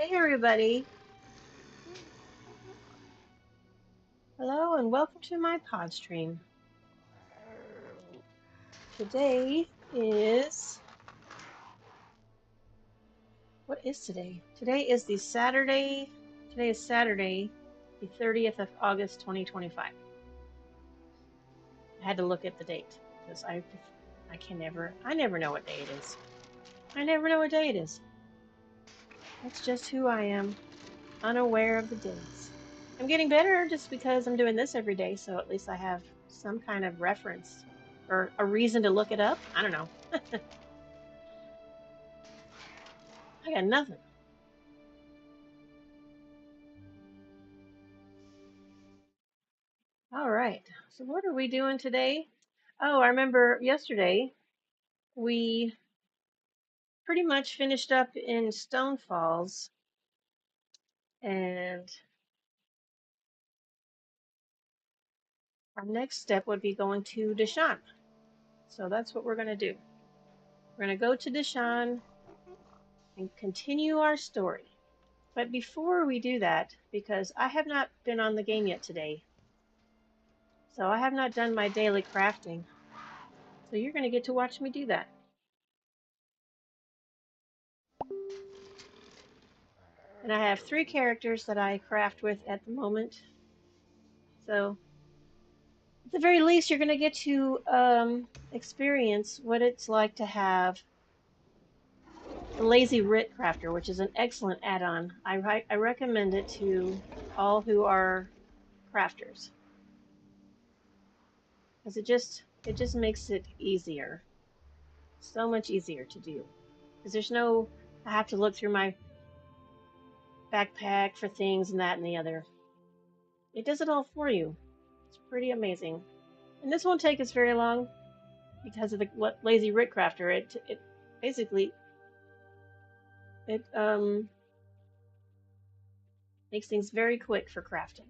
Hey everybody. Hello and welcome to my pod stream. Today is what is today? Today is Saturday, the 30th of August 2025. I had to look at the date because I never know what day it is. I never know what day it is. That's just who I am, unaware of the days. I'm getting better just because I'm doing this every day, so at least I have some kind of reference or a reason to look it up. I don't know. I got nothing. All right. So what are we doing today? Oh, I remember yesterday we pretty much finished up in Stone Falls, and our next step would be going to Deshaan. So that's what we're going to do. We're going to go to Deshaan and continue our story. But before we do that, because I have not been on the game yet today, so I have not done my daily crafting. So you're going to get to watch me do that. And I have 3 characters that I craft with at the moment. So at the very least, you're going to get to experience what it's like to have the Lazy Writ Crafter, which is an excellent add-on. I recommend it to all who are crafters because it just makes it easier, so much easier to do. Because there's no I have to look through my backpack for things and that and the other. It does it all for you. It's pretty amazing. And this won't take us very long because of the Lazy Writ Crafter. It basically it makes things very quick for crafting.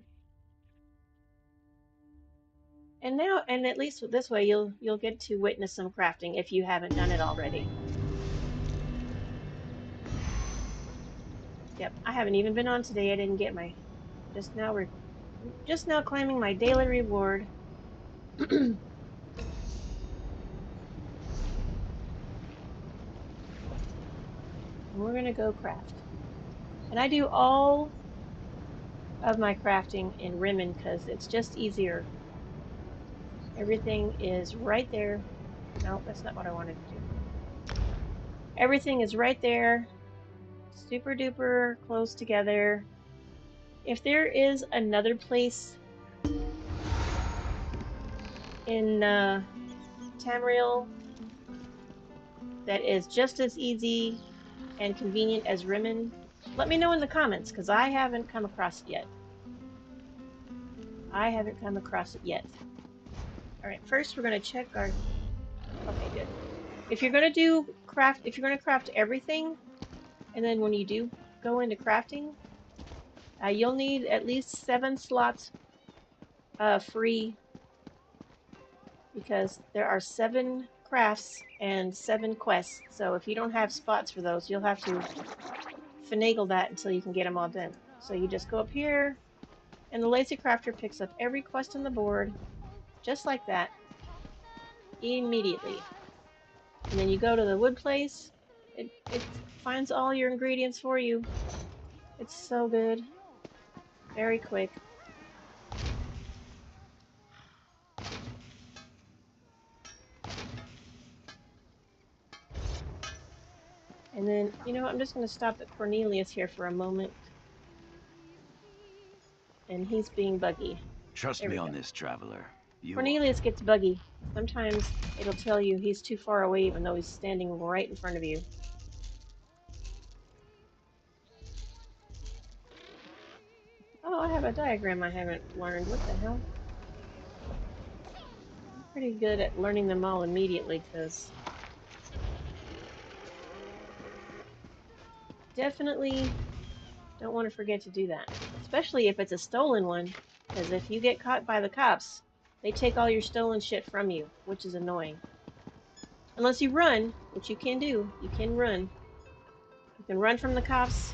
And at least this way you'll get to witness some crafting if you haven't done it already. Yep, I haven't even been on today. I didn't get my just now claiming my daily reward. We're gonna go craft. And I do all of my crafting in Rimmon because it's just easier. Everything is right there. No, that's not what I wanted to do. Everything is right there. Super duper close together. If there is another place in Tamriel that is just as easy and convenient as Rimmon, let me know in the comments because I haven't come across it yet. I haven't come across it yet. All right, first we're going to check our... Okay, good. If you're going to craft everything, and then when you do go into crafting, you'll need at least 7 slots free because there are 7 crafts and 7 quests. So if you don't have spots for those, you'll have to finagle that until you can get them all done. So you just go up here, and the Lazy Crafter picks up every quest on the board, just like that, immediately. And then you go to the wood place. It finds all your ingredients for you. It's so good. Very quick. And then, you know, I'm just going to stop at Cornelius here for a moment. And he's being buggy. Trust me on this, traveler. Cornelius gets buggy. Sometimes it'll tell you he's too far away even though he's standing right in front of you. Oh, I have a diagram I haven't learned. What the hell? I'm pretty good at learning them all immediately because definitely don't want to forget to do that. Especially if it's a stolen one, because if you get caught by the cops, they take all your stolen shit from you, which is annoying. Unless you run, which you can do. You can run. You can run from the cops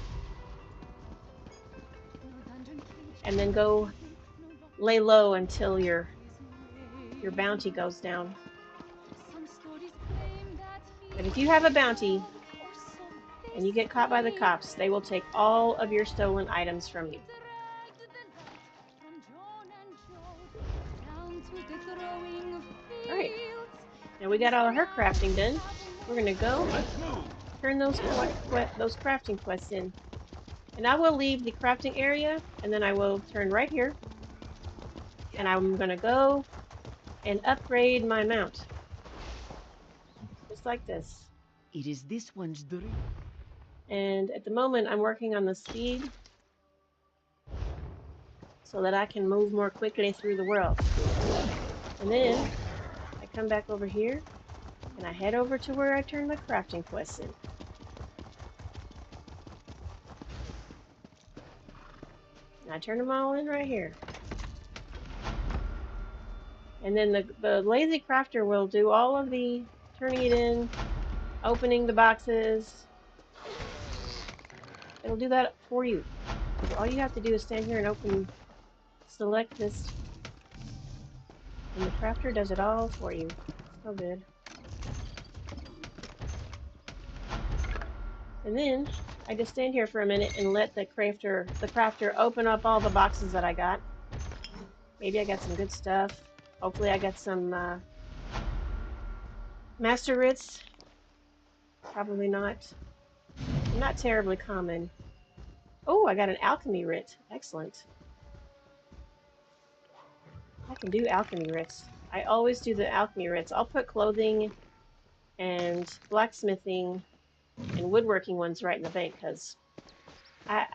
and then go lay low until your bounty goes down. But if you have a bounty and you get caught by the cops, they will take all of your stolen items from you. Alright, now we got all of her crafting done. We're going to go turn those crafting quests in. And I will leave the crafting area, and then I will turn right here. And I'm going to go and upgrade my mount. Just like this. It is this one's dream. And at the moment, I'm working on the speed so that I can move more quickly through the world. And then I come back over here and I head over to where I turn my crafting quests in. And I turn them all in right here. And then the lazy crafter will do all of the turning it in, opening the boxes. It'll do that for you. So all you have to do is stand here and select this, and the crafter does it all for you. So good. And then I just stand here for a minute and let the crafter open up all the boxes that I got. Maybe I got some good stuff. Hopefully I got some master writs. Probably not. Not terribly common. Oh, I got an alchemy writ. Excellent. I can do alchemy writs. I always do the alchemy writs. I'll put clothing and blacksmithing and woodworking ones right in the bank because I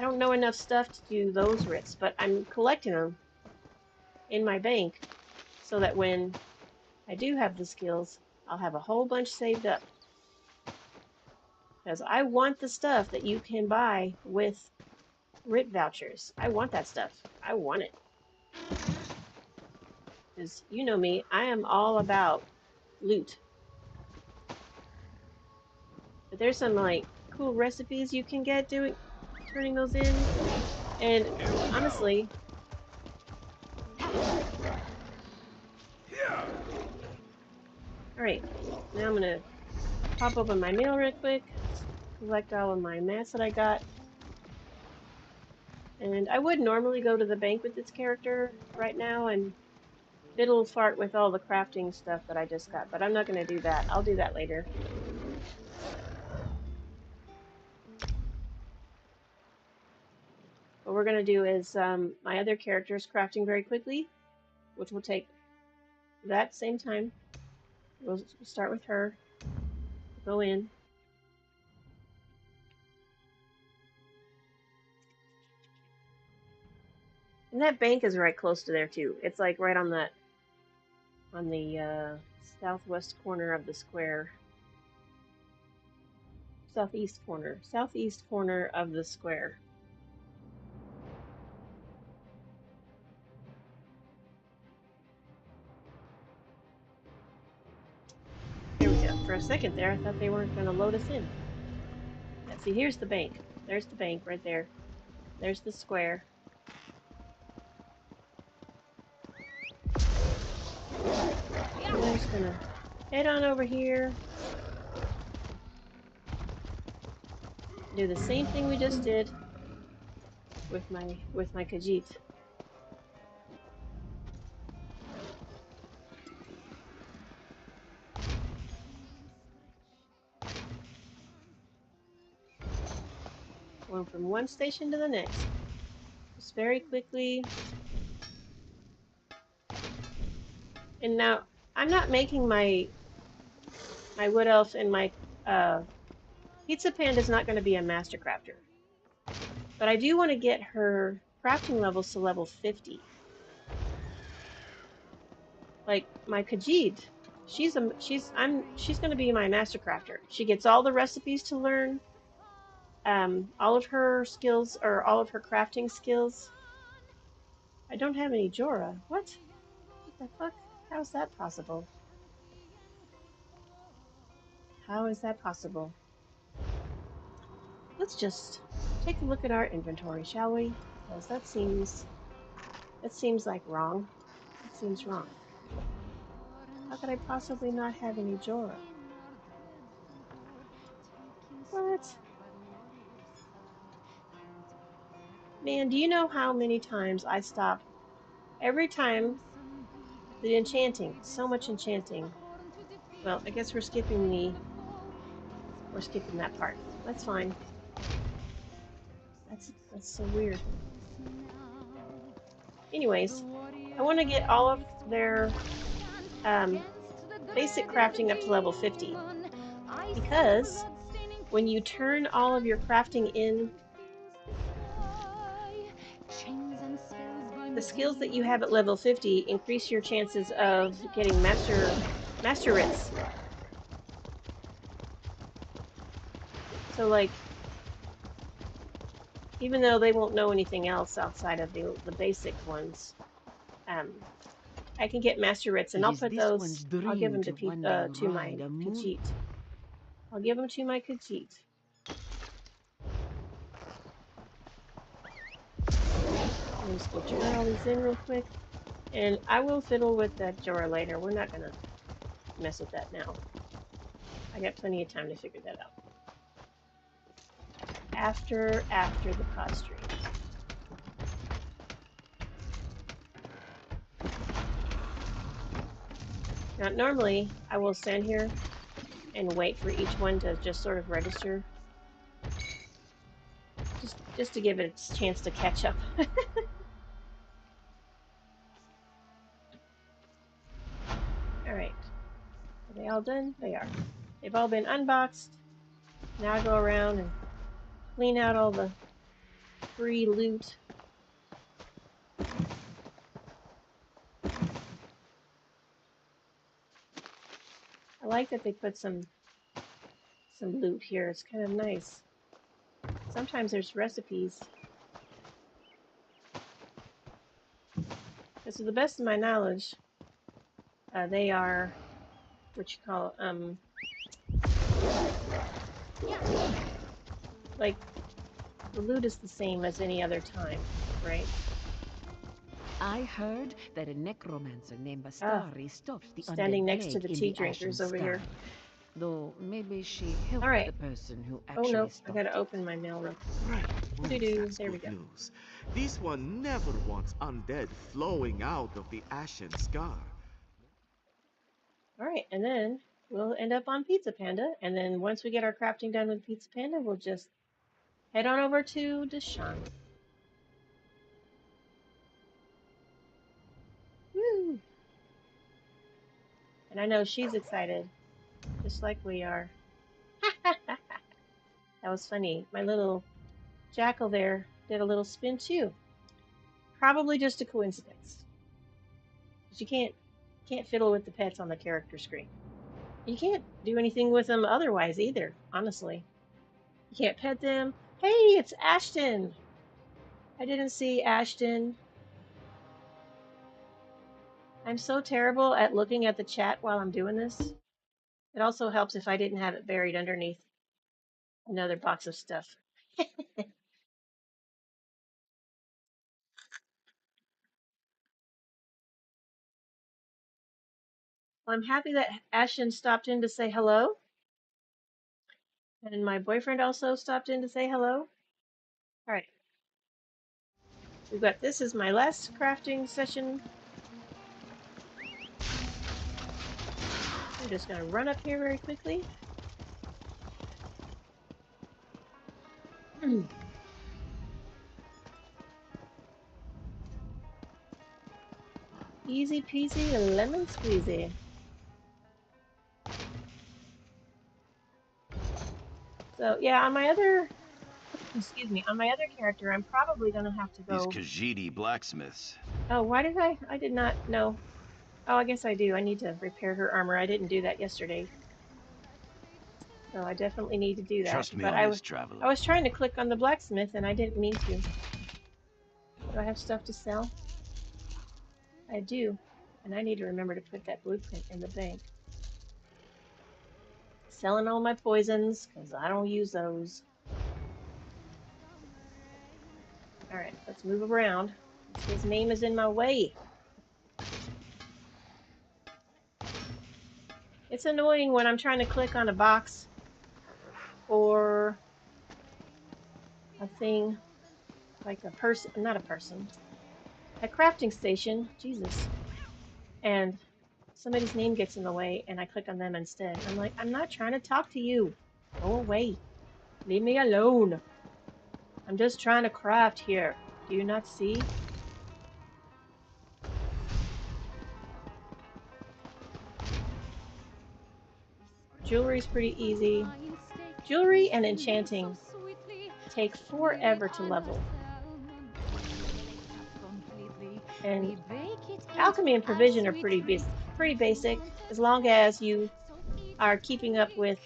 don't know enough stuff to do those writs, but I'm collecting them in my bank so that when I do have the skills, I'll have a whole bunch saved up. Because I want the stuff that you can buy with writ vouchers. I want that stuff. I want it. Because you know me, I am all about loot. But there's some like cool recipes you can get turning those in. And honestly, alright, now I'm gonna pop open my mail real quick, collect all of my mats that I got. And I would normally go to the bank with this character right now and fiddle fart with all the crafting stuff that I just got, but I'm not gonna do that. I'll do that later. What we're going to do is my other character is crafting very quickly, which will take that same time. We'll start with her. Go in. And that bank is right close to there too. It's like right on the southwest corner of the square. Southeast corner of the square. Here we go. For a second there, I thought they weren't going to load us in. Let's see, here's the bank. There's the bank right there. There's the square. I'm just going to head on over here. Do the same thing we just did with my Khajiit. Going from one station to the next. Just very quickly. And now I'm not making my wood elf and my pizza panda is not going to be a master crafter. But I do want to get her crafting levels to level 50. Like my Khajiit, she's going to be my master crafter. She gets all the recipes to learn. All of her skills, or all of her crafting skills. I don't have any Jorah. What? What the fuck? How is that possible? How is that possible? let's just take a look at our inventory, shall we? Because that seems like wrong. It seems wrong. How could I possibly not have any Jorah? What? Man, do you know how many times I stop every time the enchanting? So much enchanting. Well, I guess we're skipping that part. That's fine. That's so weird. Anyways, I want to get all of their basic crafting up to level 50 because when you turn all of your crafting in, the skills that you have at level 50 increase your chances of getting master writs. So like, even though they won't know anything else outside of the basic ones, I can get master writs, and I'll put those. I'll give them to my Khajiit. I'll give them to my Khajiit. Let me just go turn all these in real quick, and I will fiddle with that Jorah later. We're not gonna mess with that now. I got plenty of time to figure that out. After the pod stream. Now, normally I will stand here and wait for each one to just sort of register, just to give it its chance to catch up. All right, are they all done? They are. They've all been unboxed. Now I go around and clean out all the free loot. I like that they put some loot here. It's kind of nice. Sometimes there's recipes. Because to the best of my knowledge, they are what you call like the loot is the same as any other time, right? I heard that a necromancer named Bastari stopped the Standing undead next to plague the in tea the Ashen drinkers over Sky. here. Though maybe she helped All right. the person who Oh actually no, I stopped gotta it. open my mail real quick. Right. Doo-doo-doo. That's There we good go. news. This one never wants undead flowing out of the Ashen Scar. All right, and then we'll end up on Pizza Panda, and then once we get our crafting done with Pizza Panda, we'll just head on over to Deshaan. Woo! And I know she's excited, just like we are. That was funny. My little jackal there did a little spin too. Probably just a coincidence. But you can't fiddle with the pets on the character screen. You can't do anything with them otherwise either, honestly. You can't pet them. Hey, it's Ashton! I didn't see Ashton. I'm so terrible at looking at the chat while I'm doing this. It also helps if I didn't have it buried underneath another box of stuff. Well, I'm happy that Ashton stopped in to say hello. And my boyfriend also stopped in to say hello. All right. We've got this is my last crafting session. I'm just going to run up here very quickly. Easy peasy lemon squeezy. So yeah, on my other, on my other character, I'm probably gonna have to These go. Khajiit blacksmiths. Oh, why did I did not know. Oh, I guess I do. I need to repair her armor. I didn't do that yesterday, so I definitely need to do that. Trust me But on this, traveler. I was trying to click on the blacksmith and I didn't mean to. Do I have stuff to sell? I do, and I need to remember to put that blueprint in the bank. Selling all my poisons because I don't use those. Alright, let's move around. His name is in my way. It's annoying when I'm trying to click on a box or a thing, like a person, not a person, a crafting station, Jesus, and somebody's name gets in the way and I click on them instead. I'm like, I'm not trying to talk to you. Go away. Leave me alone. I'm just trying to craft here. Do you not see? Jewelry's pretty easy. Jewelry and enchanting take forever to level. And alchemy and provision are pretty basic, as long as you are keeping up with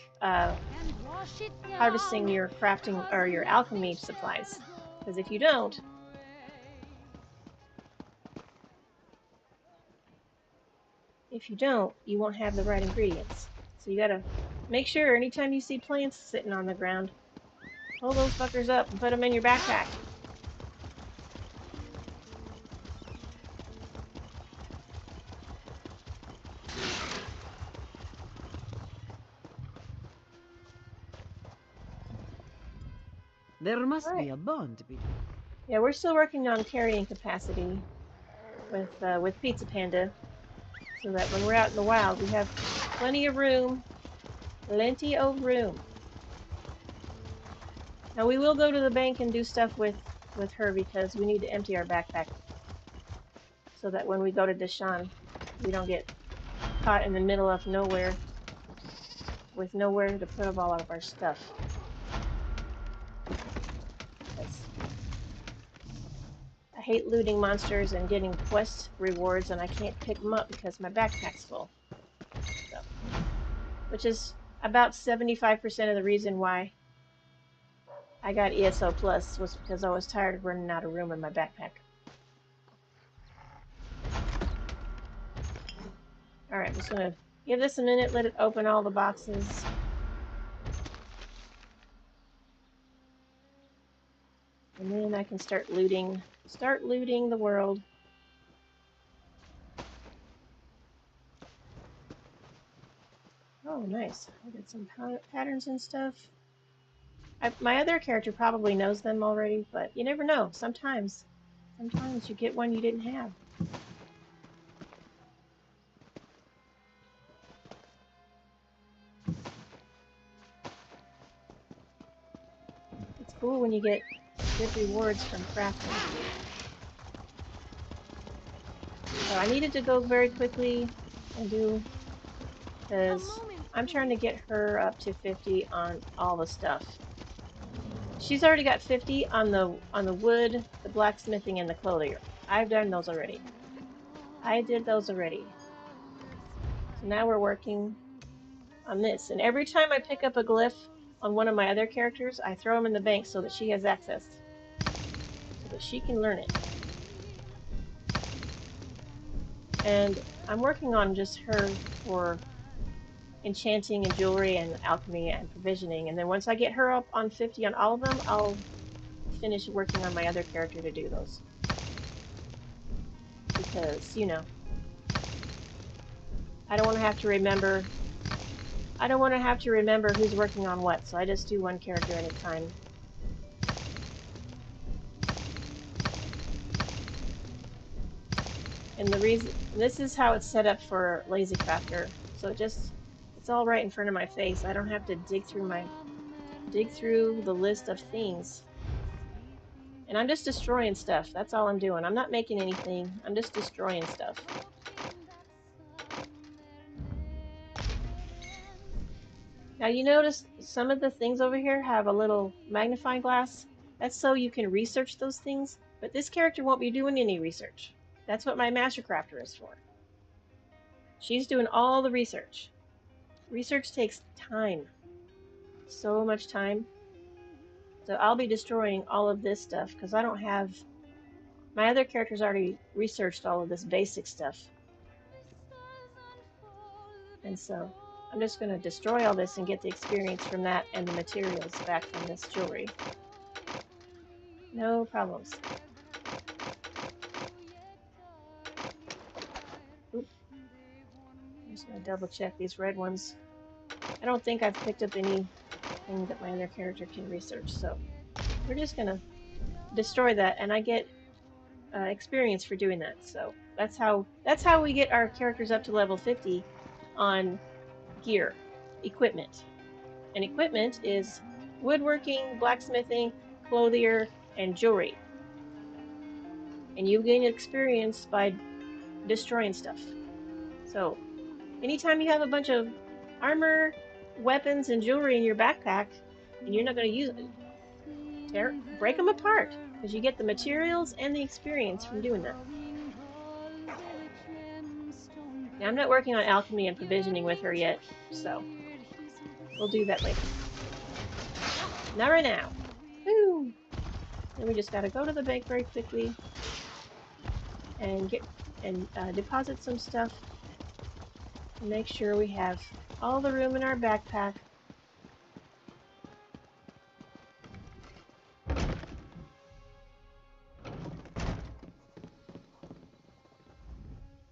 harvesting your crafting or your alchemy supplies. Because if you don't, you won't have the right ingredients. So you gotta make sure anytime you see plants sitting on the ground, pull those fuckers up and put them in your backpack. There must be a bond between. Yeah, we're still working on carrying capacity with Pizza Panda, so that when we're out in the wild, we have plenty of room. Plenty of room. Now we will go to the bank and do stuff with her because we need to empty our backpack so that when we go to Deshaan, we don't get caught in the middle of nowhere with nowhere to put up all of our stuff. I hate looting monsters and getting quest rewards, and I can't pick them up because my backpack's full. So, which is about 75% of the reason why I got ESO Plus, was because I was tired of running out of room in my backpack. Alright, I'm just gonna give this a minute, let it open all the boxes. And then I can start looting the world. Oh, nice. I got some patterns and stuff. My other character probably knows them already, but you never know. Sometimes you get one you didn't have. It's cool when you get good rewards from crafting. So I needed to go very quickly and do, because I'm trying to get her up to 50 on all the stuff. She's already got 50 on the wood, the blacksmithing, and the clothier. I've done those already. I did those already. So now we're working on this. And every time I pick up a glyph on one of my other characters, I throw them in the bank so that she has access, so that she can learn it. And I'm working on just her for enchanting and jewelry and alchemy and provisioning. And then once I get her up on 50 on all of them, I'll finish working on my other character to do those. Because, you know, I don't want to have to remember who's working on what, so I just do one character at a time. And the reason, this is how it's set up for Lazy Crafter. So it's all right in front of my face. I don't have to dig through the list of things. And I'm just destroying stuff. That's all I'm doing. I'm not making anything. I'm just destroying stuff. Now you notice some of the things over here have a little magnifying glass. That's so you can research those things. But this character won't be doing any research. That's what my Master Crafter is for. She's doing all the research. Research takes time. So much time. So I'll be destroying all of this stuff because I don't have... My other character's already researched all of this basic stuff. And so I'm just going to destroy all this and get the experience from that and the materials back from this jewelry. No problems. Oop. I'm just going to double check these red ones. I don't think I've picked up anything that my other character can research, so we're just going to destroy that, and I get experience for doing that. So that's how we get our characters up to level 50 on gear, equipment. And equipment is woodworking, blacksmithing, clothier, and jewelry. And you gain experience by destroying stuff. So anytime you have a bunch of armor, weapons, and jewelry in your backpack, and you're not going to use it, break them apart, because you get the materials and the experience from doing that. Now, I'm not working on alchemy and provisioning with her yet, so we'll do that later. Not right now. Woo! And we just got to go to the bank very quickly and deposit some stuff. Make sure we have all the room in our backpack.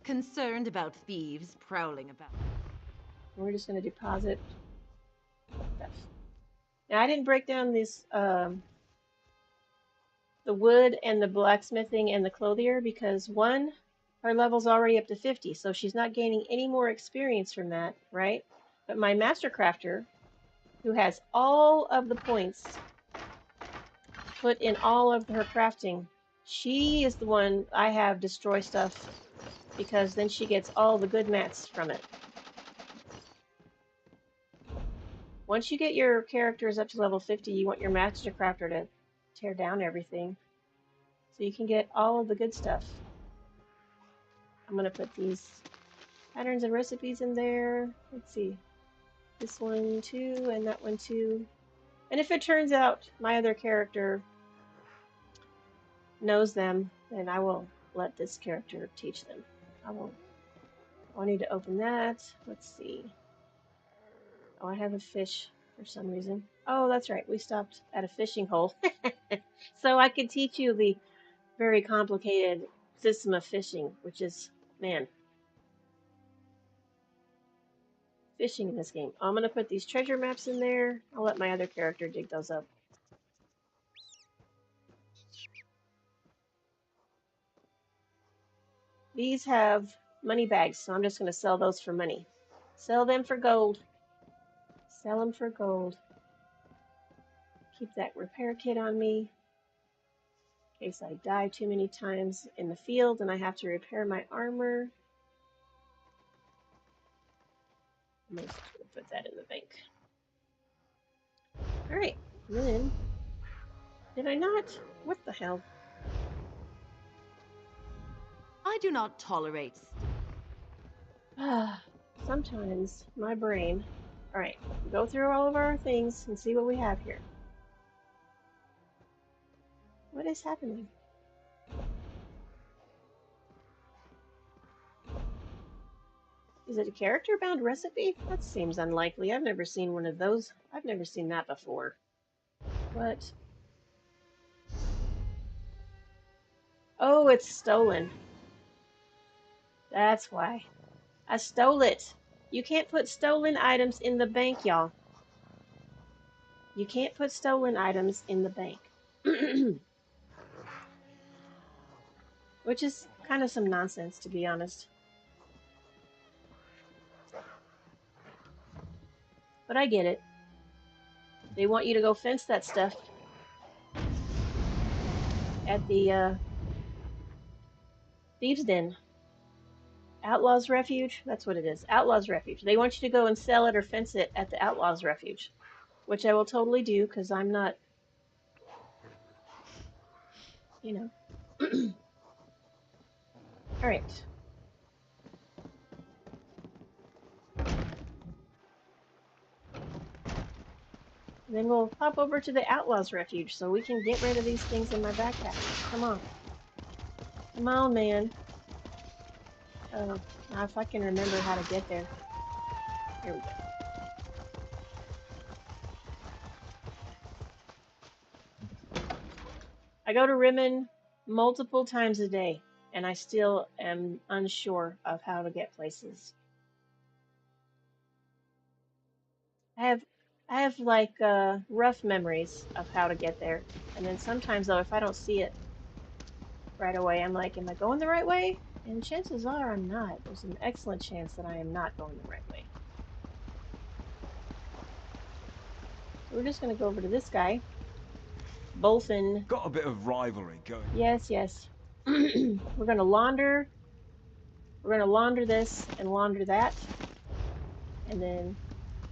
Concerned about thieves prowling about. And we're just going to deposit stuff. Now, I didn't break down this the wood and the blacksmithing and the clothier because one, her level's already up to 50, so she's not gaining any more experience from that, right? But my master crafter, who has all of the points put in all of her crafting, she is the one I have destroy stuff because then she gets all the good mats from it. Once you get your characters up to level 50, you want your master crafter to tear down everything so you can get all of the good stuff. I'm going to put these patterns and recipes in there. Let's see. This one too, and that one too. And if it turns out my other character knows them, then I will let this character teach them. I need to open that. Let's see. Oh, I have a fish for some reason. Oh, that's right. We stopped at a fishing hole. So I could teach you the very complicated system of fishing, which is, man, fishing in this game. I'm going to put these treasure maps in there. I'll let my other character dig those up. These have money bags, so I'm just going to sell those for money. Sell them for gold. Sell them for gold. Keep that repair kit on me in case I die too many times in the field and I have to repair my armor. I'm going to put that in the bank. Alright, then, did I not? What the hell? I do not tolerate. Sometimes my brain. Alright, go through all of our things and see what we have here. What is happening? Is it a character-bound recipe? That seems unlikely. I've never seen one of those. I've never seen that before. What? Oh, it's stolen. That's why. I stole it. You can't put stolen items in the bank, y'all. You can't put stolen items in the bank. Which is kind of some nonsense, to be honest. But I get it. They want you to go fence that stuff at the Thieves' Den. Outlaws Refuge? That's what it is. Outlaws Refuge. They want you to go and sell it or fence it at the Outlaws Refuge. Which I will totally do, because I'm not, you know. Alright. Then we'll pop over to the Outlaws Refuge so we can get rid of these things in my backpack. Come on. Come on, man. Oh, now if I can remember how to get there. Here we go. I go to Rimmon multiple times a day, and I still am unsure of how to get places. I have like rough memories of how to get there, and then sometimes though, if I don't see it right away, I'm like, am I going the right way? And chances are I'm not. There's an excellent chance that I am not going the right way. So we're just gonna go over to this guy, Bolfin. Got a bit of rivalry going. Yes, yes. We're gonna launder. We're gonna launder this and launder that, and then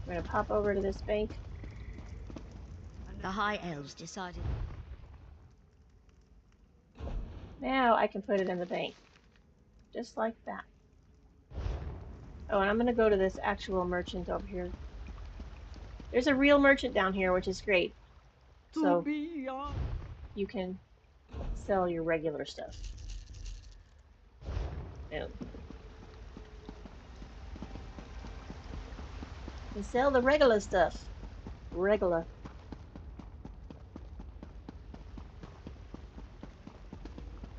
we're gonna pop over to this bank. The High Elves decided. Now I can put it in the bank, just like that. Oh, and I'm gonna go to this actual merchant over here. There's a real merchant down here, which is great. So you can sell your regular stuff. Boom. And sell the regular stuff. Regular.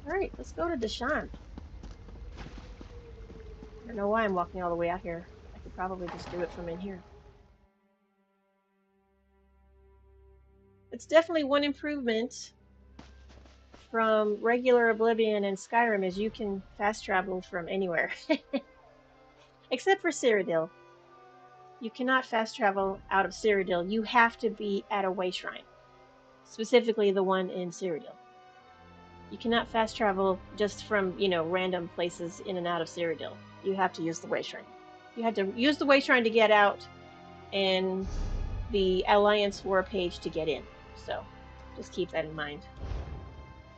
Alright, let's go to Deshaan. I don't know why I'm walking all the way out here. I could probably just do it from in here. It's definitely one improvement from regular Oblivion and Skyrim is you can fast travel from anywhere. Except for Cyrodiil. You cannot fast travel out of Cyrodiil. You have to be at a way shrine. Specifically the one in Cyrodiil. You cannot fast travel just from, random places in and out of Cyrodiil. You have to use the way shrine. You have to use the way shrine to get out and the Alliance War page to get in. So just keep that in mind.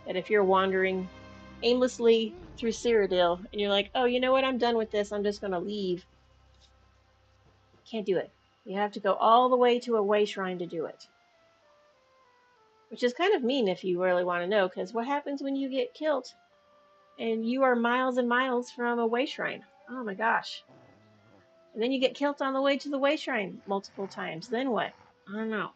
That if you're wandering aimlessly through Cyrodiil and you're like, oh, you know what, I'm done with this, I'm just going to leave. Can't do it. You have to go all the way to a way shrine to do it. Which is kind of mean if you really want to know, because what happens when you get killed and you are miles and miles from a way shrine? Oh my gosh. And then you get killed on the way to the way shrine multiple times. Then what? I don't know.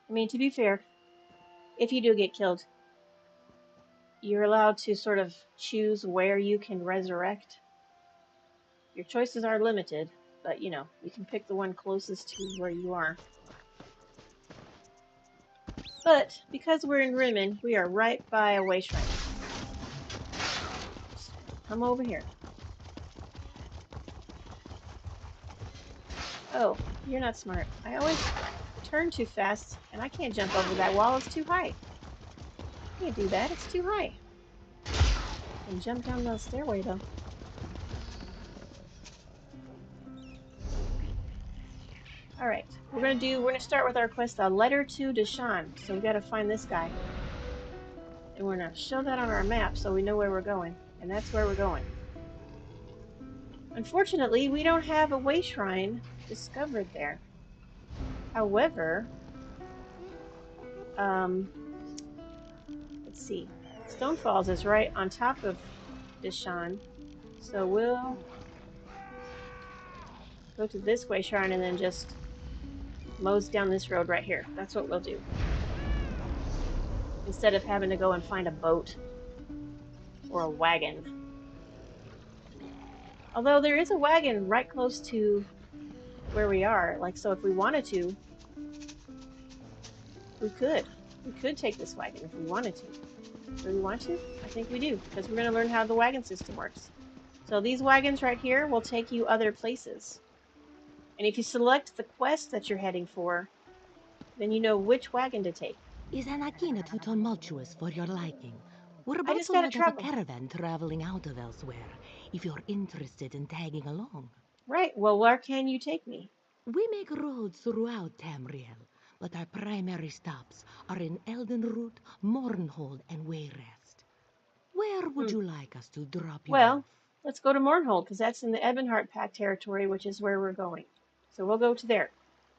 I mean, to be fair, if you do get killed, you're allowed to sort of choose where you can resurrect. Your choices are limited, but you can pick the one closest to where you are. But because we're in Rimmon, we are right by a way shrine. Come over here. Oh, you're not smart. I always turn too fast, and I can't jump over that wall. It's too high. I can't do that. It's too high. I can jump down the stairway, though. Alright, we're gonna start with our quest, A Letter to Deshaan. So we gotta find this guy. And we're gonna show that on our map so we know where we're going. And that's where we're going. Unfortunately, we don't have a way shrine discovered there. However, let's see. Stone Falls is right on top of Deshaan. So we'll go to this way shrine and then just mose down this road right here. That's what we'll do. Instead of having to go and find a boat or a wagon. Although there is a wagon right close to where we are. Like, so if we wanted to, we could. We could take this wagon if we wanted to. Do we want to? I think we do, because we're going to learn how the wagon system works. So these wagons right here will take you other places. And if you select the quest that you're heading for, then you know which wagon to take. Is Anakina too tumultuous for your liking? We're I about just to gotta load up a travel. caravan traveling out of elsewhere, if you're interested in tagging along. Right, well, where can you take me? We make roads throughout Tamriel, but our primary stops are in Eldenroot, Mournhold, and Wayrest. Where would you like us to drop you Well, off? let's go to Mournhold, because that's in the Ebonheart Pact territory, which is where we're going. So we'll go to there.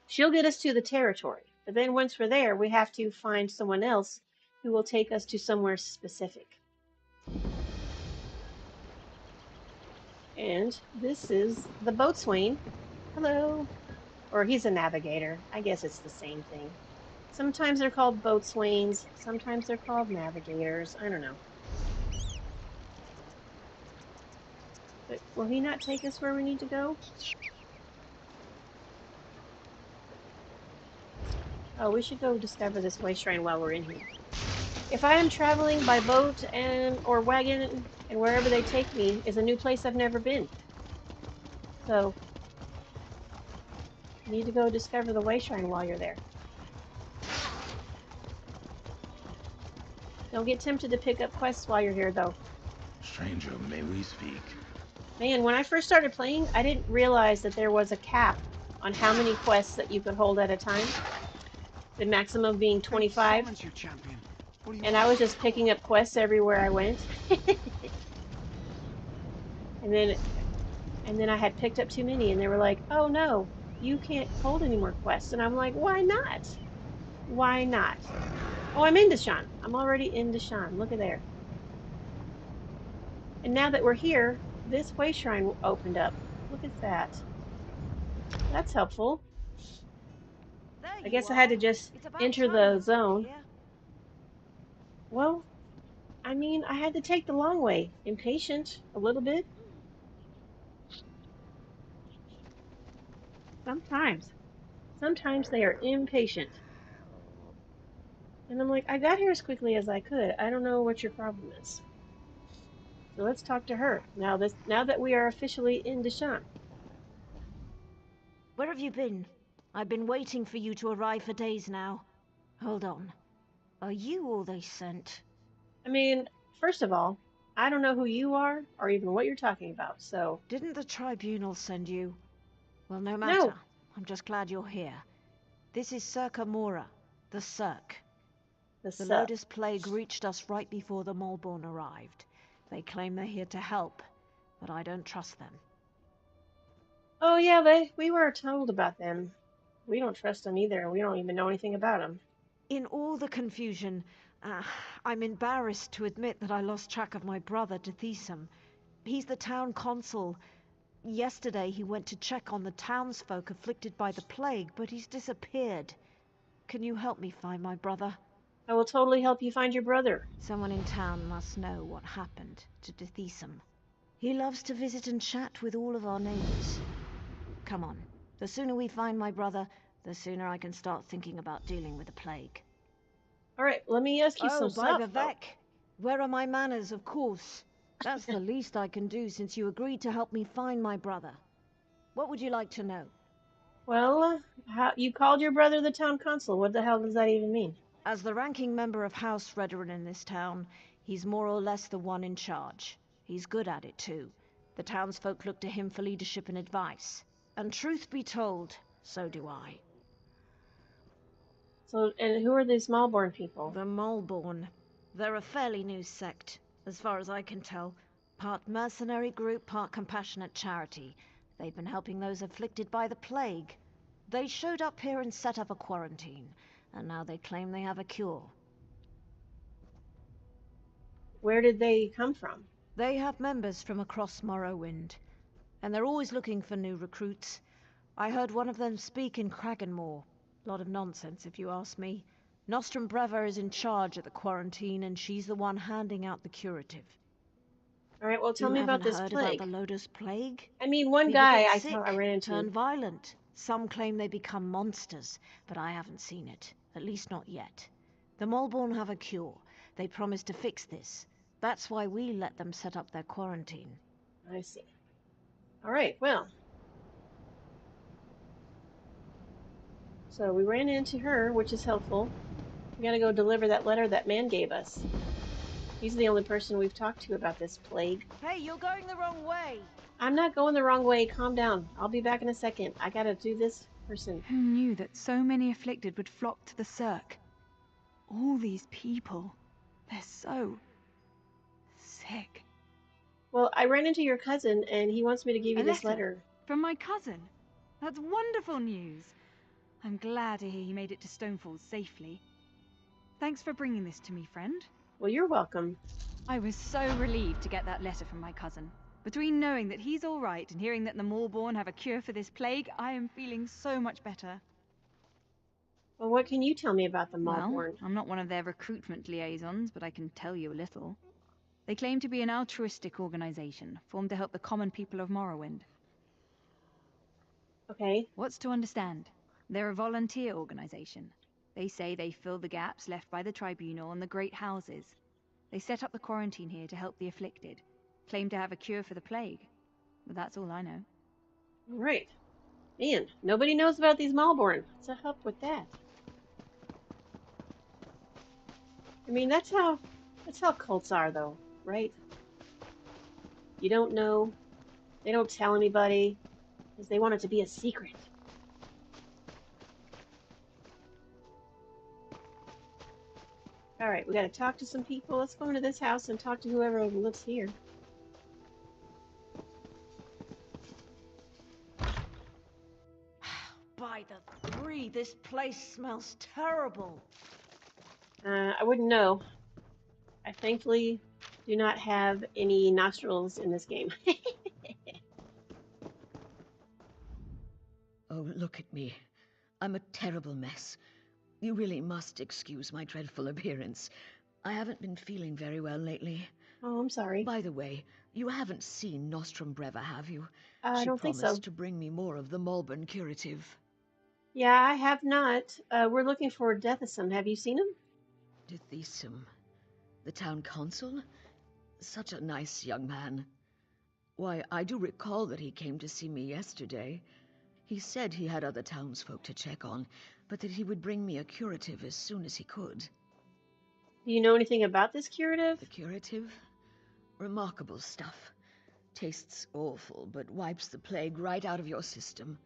She'll get us to the territory. But then once we're there, we have to find someone else who will take us to somewhere specific. And this is the boatswain Hello. Or he's a navigator. I guess it's the same thing. Sometimes they're called boatswains. Sometimes they're called navigators. I don't know. But will he not take us where we need to go? Oh, we should go discover this way shrine while we're in here. If I am traveling by boat and or wagon and wherever they take me is a new place I've never been. So, you need to go discover the way shrine while you're there. Don't get tempted to pick up quests while you're here, though. Stranger, may we speak? Man, when I first started playing, I didn't realize that there was a cap on how many quests that you could hold at a time. The maximum being 25. And I was just picking up quests everywhere I went. and then I had picked up too many, and they were like, "Oh no, you can't hold any more quests." And I'm like, "Why not? Why not?" Oh, I'm in Deshaan. I'm already in Deshaan. Look at there. And now that we're here, this way shrine opened up. Look at that. That's helpful. There I you guess I had are. to just It's about enter time the you got zone. here. Well, I mean, I had to take the long way. Impatient, a little bit. Sometimes. Sometimes they are impatient. And I'm like, I got here as quickly as I could. I don't know what your problem is. So let's talk to her. Now that we are officially in Deshaan. Where have you been? I've been waiting for you to arrive for days now. Hold on. Are you all they sent? I mean, first of all, I don't know who you are or even what you're talking about. So, Didn't the tribunal send you? Well, no matter. no. I'm just glad you're here. This is Circa Mora, the Cirque. The The sup. Lotus Plague reached us right before the Molborn arrived. They claim they're here to help, but I don't trust them. Oh yeah, we were told about them. We don't trust them either. We don't even know anything about them. In all the confusion, I'm embarrassed to admit that I lost track of my brother, Deshaan. He's the town consul. Yesterday he went to check on the townsfolk afflicted by the plague, but he's disappeared. Can you help me find my brother? I will totally help you find your brother. Someone in town must know what happened to Deshaan. He loves to visit and chat with all of our neighbors. Come on. The sooner we find my brother, the sooner I can start thinking about dealing with the plague. All right, let me ask you Oh, some by stuff, though. Vivek! Where are my manners, of course? That's the least I can do since you agreed to help me find my brother. What would you like to know? Well, how you called your brother the town council? What the hell does that even mean? As the ranking member of House Redoran in this town, he's more or less the one in charge. He's good at it, too. The townsfolk look to him for leadership and advice. And truth be told, so do I. So, and who are these Smallborn people? The Molborn. They're a fairly new sect, as far as I can tell. Part mercenary group, part compassionate charity. They've been helping those afflicted by the plague. They showed up here and set up a quarantine, and now they claim they have a cure. Where did they come from? They have members from across Morrowind, and they're always looking for new recruits. I heard one of them speak in Kraganmore. Lot of nonsense, if you ask me. Nostrum Breva is in charge at the quarantine, and she's the one handing out the curative. All right, well, tell You me about haven't this heard about plague. the Lotus Plague? I mean, one People guy get I sick, ran into. turn violent. Some claim they become monsters, but I haven't seen it. At least not yet. The Molborn have a cure. They promised to fix this. That's why we let them set up their quarantine. I see. All right, well. So we ran into her, which is helpful. We gotta go deliver that letter that man gave us. He's the only person we've talked to about this plague. Hey, you're going the wrong way! I'm not going the wrong way. Calm down. I'll be back in a second. I gotta do this person. Who knew that so many afflicted would flock to the Cirque? All these people, they're so sick. Well, I ran into your cousin, and he wants me to give A you this letter letter. from my cousin. That's wonderful news. I'm glad to hear you made it to Stonefalls safely. Thanks for bringing this to me, friend. Well, you're welcome. I was so relieved to get that letter from my cousin. Between knowing that he's all right and hearing that the Moorborn have a cure for this plague, I am feeling so much better. Well, what can you tell me about the Well, Malborn? I'm not one of their recruitment liaisons, but I can tell you a little. They claim to be an altruistic organization, formed to help the common people of Morrowind. Okay. What's to understand? They're a volunteer organization. They say they fill the gaps left by the Tribunal and the Great Houses. They set up the quarantine here to help the afflicted, claim to have a cure for the plague. But that's all I know. All right. Man, nobody knows about these Malborn. What's the help with that? I mean, that's how cults are, though, right? You don't know. They don't tell anybody because they want it to be a secret. All right, we got to talk to some people. Let's go into this house and talk to whoever lives here. By the three, this place smells terrible. I wouldn't know. I thankfully do not have any nostrils in this game. Oh, look at me. I'm a terrible mess. You really must excuse my dreadful appearance. I haven't been feeling very well lately. Oh, I'm sorry. By the way, you haven't seen Nostrum Breva, have you? I She don't think promised so. to bring me more of the Malborn curative. Yeah, I have not. We're looking for Deshaan. Have you seen him? Deshaan, the town consul? Such a nice young man. Why, I do recall that he came to see me yesterday. He said he had other townsfolk to check on, but that he would bring me a curative as soon as he could. Do you know anything about this curative? The curative? Remarkable stuff. Tastes awful, but wipes the plague right out of your system.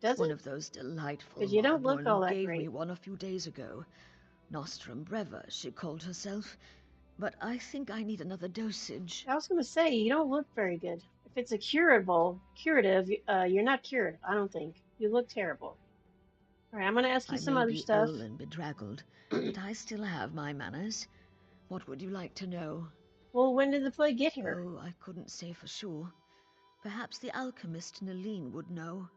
Does One it? of those delightful Because you don't look Malborn all who that gave great. me one a few days ago. Nostrum Breva, she called herself. But I think I need another dosage. I was going to say, you don't look very good. If it's a curative, you're not cured, I don't think. You look terrible. All right, I'm going to ask you I some may other be stuff. ill and bedraggled, but I still have my manners. What would you like to know? Well, when did the plague get here? Oh, I couldn't say for sure. Perhaps the alchemist Naline would know.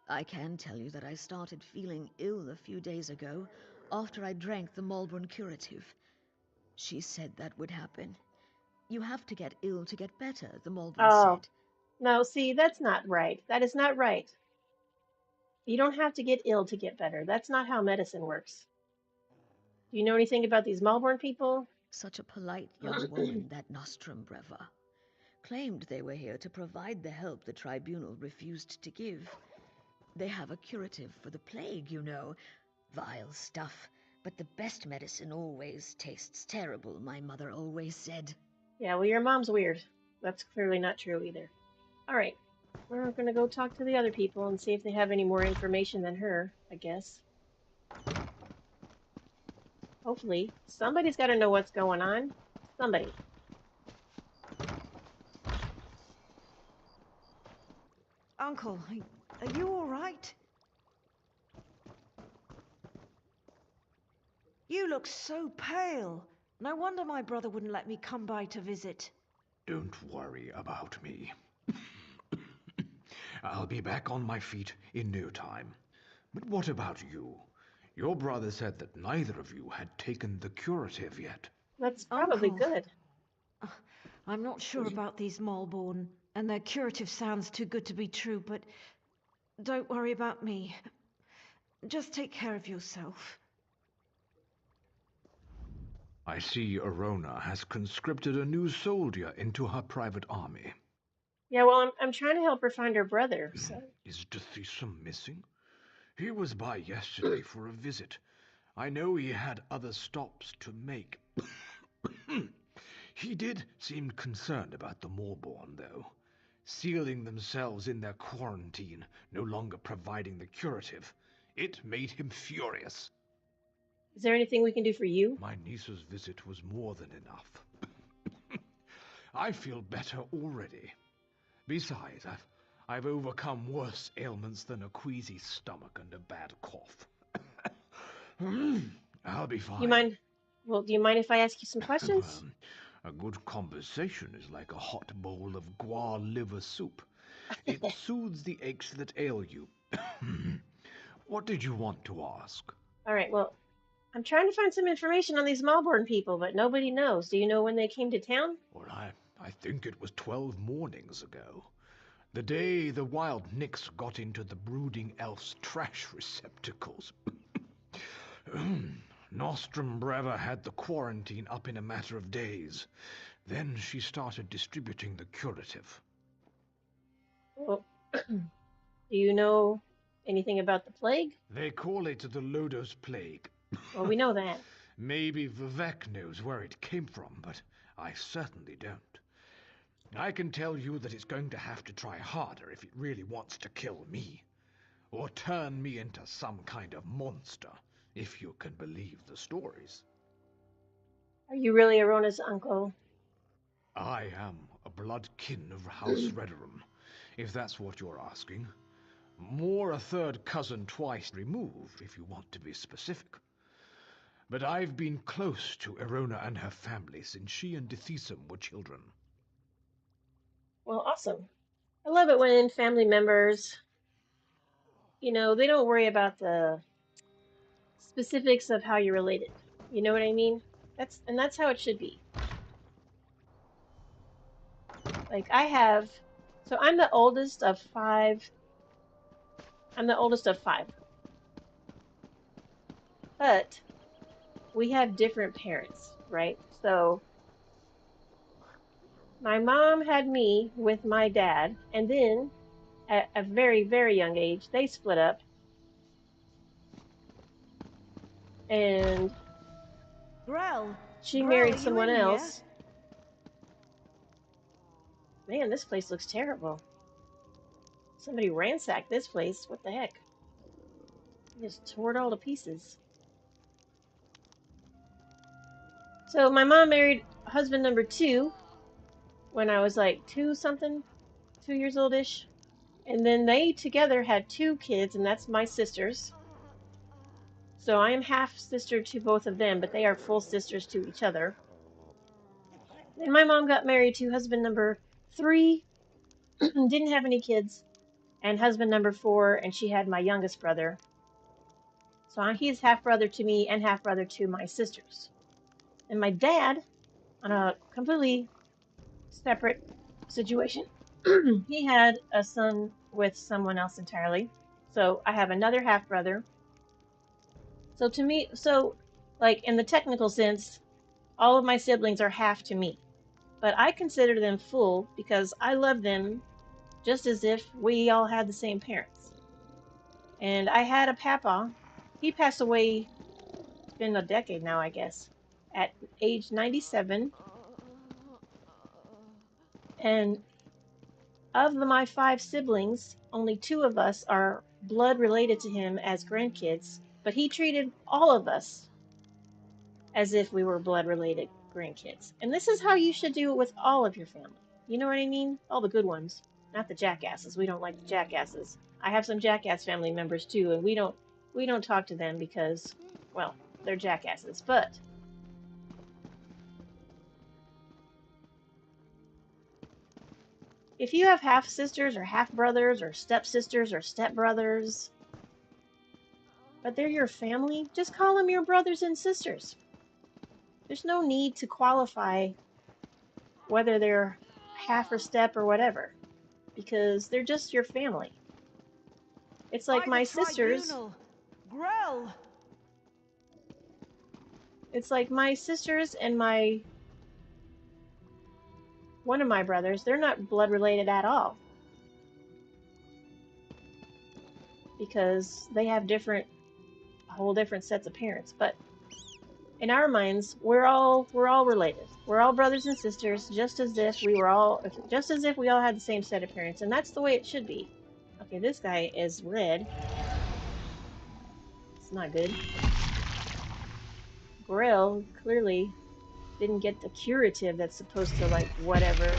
I can tell you that I started feeling ill a few days ago, after I drank the Malborn curative. She said that would happen. You have to get ill to get better, the Malborn Oh, said. no, see, that's not right. That is not right. You don't have to get ill to get better. That's not how medicine works. Do you know anything about these Malborn people? Such a polite young woman, that Nostrum Breva. Claimed they were here to provide the help the tribunal refused to give. They have a curative for the plague, you know. Vile stuff. But the best medicine always tastes terrible, my mother always said. Yeah, well, your mom's weird. That's clearly not true either. All right, we're going to go talk to the other people and see if they have any more information than her, I guess. Hopefully. Somebody's got to know what's going on. Somebody. Uncle, are you all right? You look so pale. No wonder my brother wouldn't let me come by to visit. Don't worry about me. I'll be back on my feet in no time. But what about you? Your brother said that neither of you had taken the curative yet. That's probably Uncle, good. I'm not sure about these Malborn, and their curative sounds too good to be true, but don't worry about me. Just take care of yourself. I see Arona has conscripted a new soldier into her private army. Yeah, well, I'm trying to help her find her brother, so. Is Deshaan missing? He was by yesterday for a visit. I know he had other stops to make. He did seem concerned about the Moorborn, though. Sealing themselves in their quarantine, no longer providing the curative. It made him furious. Is there anything we can do for you? My niece's visit was more than enough. I feel better already. Besides, I've overcome worse ailments than a queasy stomach and a bad cough. I'll be fine. Do you mind if I ask you some questions? A good conversation is like a hot bowl of guar liver soup. It soothes the aches that ail you. What did you want to ask? All right, well, I'm trying to find some information on these Malborn people, but nobody knows. Do you know when they came to town? Well, I think it was 12 mornings ago. The day the wild Nix got into the brooding elf's trash receptacles. Nostrum Breva had the quarantine up in a matter of days. Then she started distributing the curative. Well, do you know anything about the plague? They call it the Lodos Plague. Well, we know that. Maybe Vivek knows where it came from, but I certainly don't. I can tell you that it's going to have to try harder if it really wants to kill me. Or turn me into some kind of monster, if you can believe the stories. Are you really Arona's uncle? I am a blood kin of House Rederum, if that's what you're asking. More a third cousin twice removed, if you want to be specific. But I've been close to Erona and her family since she and Dethisum were children. Well, awesome. I love it when family members, they don't worry about the specifics of how you're related. You know what I mean? That's how it should be. Like so I'm the oldest of 5. I'm the oldest of 5. But we have different parents, right? So my mom had me with my dad, and then at a very, very young age, they split up. And Grell, she Grell, married are you someone in here? else. Man, this place looks terrible. Somebody ransacked this place. What the heck? Just tore it all to pieces. So my mom married husband number 2 when I was like 2 years old-ish. And then they together had 2 kids, and that's my sisters. So I am half sister to both of them, but they are full sisters to each other. Then my mom got married to husband number 3, didn't have any kids, and husband number 4, and she had my youngest brother. So he's half brother to me and half brother to my sisters. And my dad, on a completely separate situation, he had a son with someone else entirely. So I have another half brother. So to me, like in the technical sense, all of my siblings are half to me. But I consider them full because I love them just as if we all had the same parents. And I had a papa. He passed away, it's been a decade now, I guess, at age 97. And of my 5 siblings, only 2 of us are blood related to him as grandkids, but he treated all of us as if we were blood related grandkids. And this is how you should do it with all of your family. You know what I mean? All the good ones, not the jackasses. We don't like the jackasses. I have some jackass family members too, and we don't talk to them because, well, they're jackasses. But if you have half sisters or half brothers or stepsisters or stepbrothers, but they're your family, just call them your brothers and sisters. There's no need to qualify whether they're half or step or whatever, because they're just your family. It's like my sisters. Grell! It's like my sisters and one of my brothers, they're not blood related at all. Because they have whole different sets of parents. But in our minds, we're all related. We're all brothers and sisters, just as if we all had the same set of parents, and that's the way it should be. Okay, this guy is red. It's not good. Grill clearly didn't get the curative that's supposed to, like, whatever.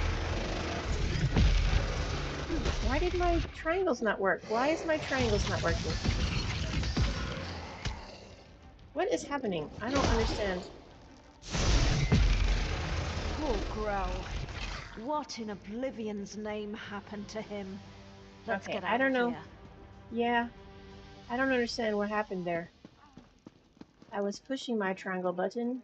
Why did my triangles not work? Why is my triangles not working? What is happening? I don't understand. Poor Grell. What in Oblivion's name happened to him? Let's Okay, get I out don't of know. here. Yeah, I don't understand what happened there. I was pushing my triangle button,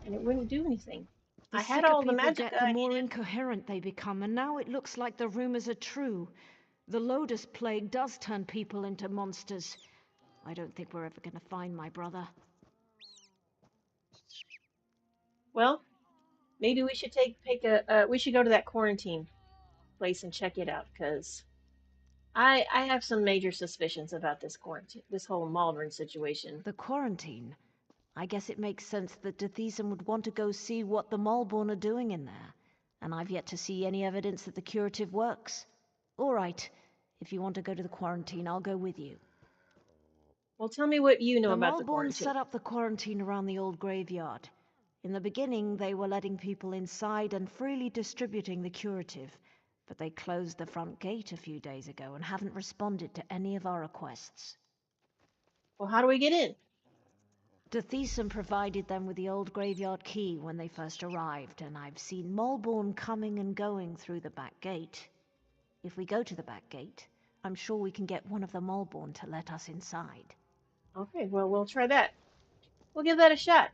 and it wouldn't do anything. The I had sicker all the people magic get, the I more needed. incoherent they become, and now it looks like the rumors are true. The Lotus Plague does turn people into monsters. I don't think we're ever going to find my brother. Well, maybe we should we should go to that quarantine place and check it out, because I have some major suspicions about this whole Malvern situation. The quarantine? I guess it makes sense that Deshaan would want to go see what the Malborn are doing in there. And I've yet to see any evidence that the curative works. All right, if you want to go to the quarantine, I'll go with you. Well, tell me what you know The about the Malborn quarantine. set up the quarantine around the old graveyard. In the beginning, they were letting people inside and freely distributing the curative, but they closed the front gate a few days ago and haven't responded to any of our requests. Well, how do we get in? Deshaan provided them with the old graveyard key when they first arrived, and I've seen Malborn coming and going through the back gate. If we go to the back gate, I'm sure we can get one of the Malborn to let us inside. Okay, well, we'll try that. We'll give that a shot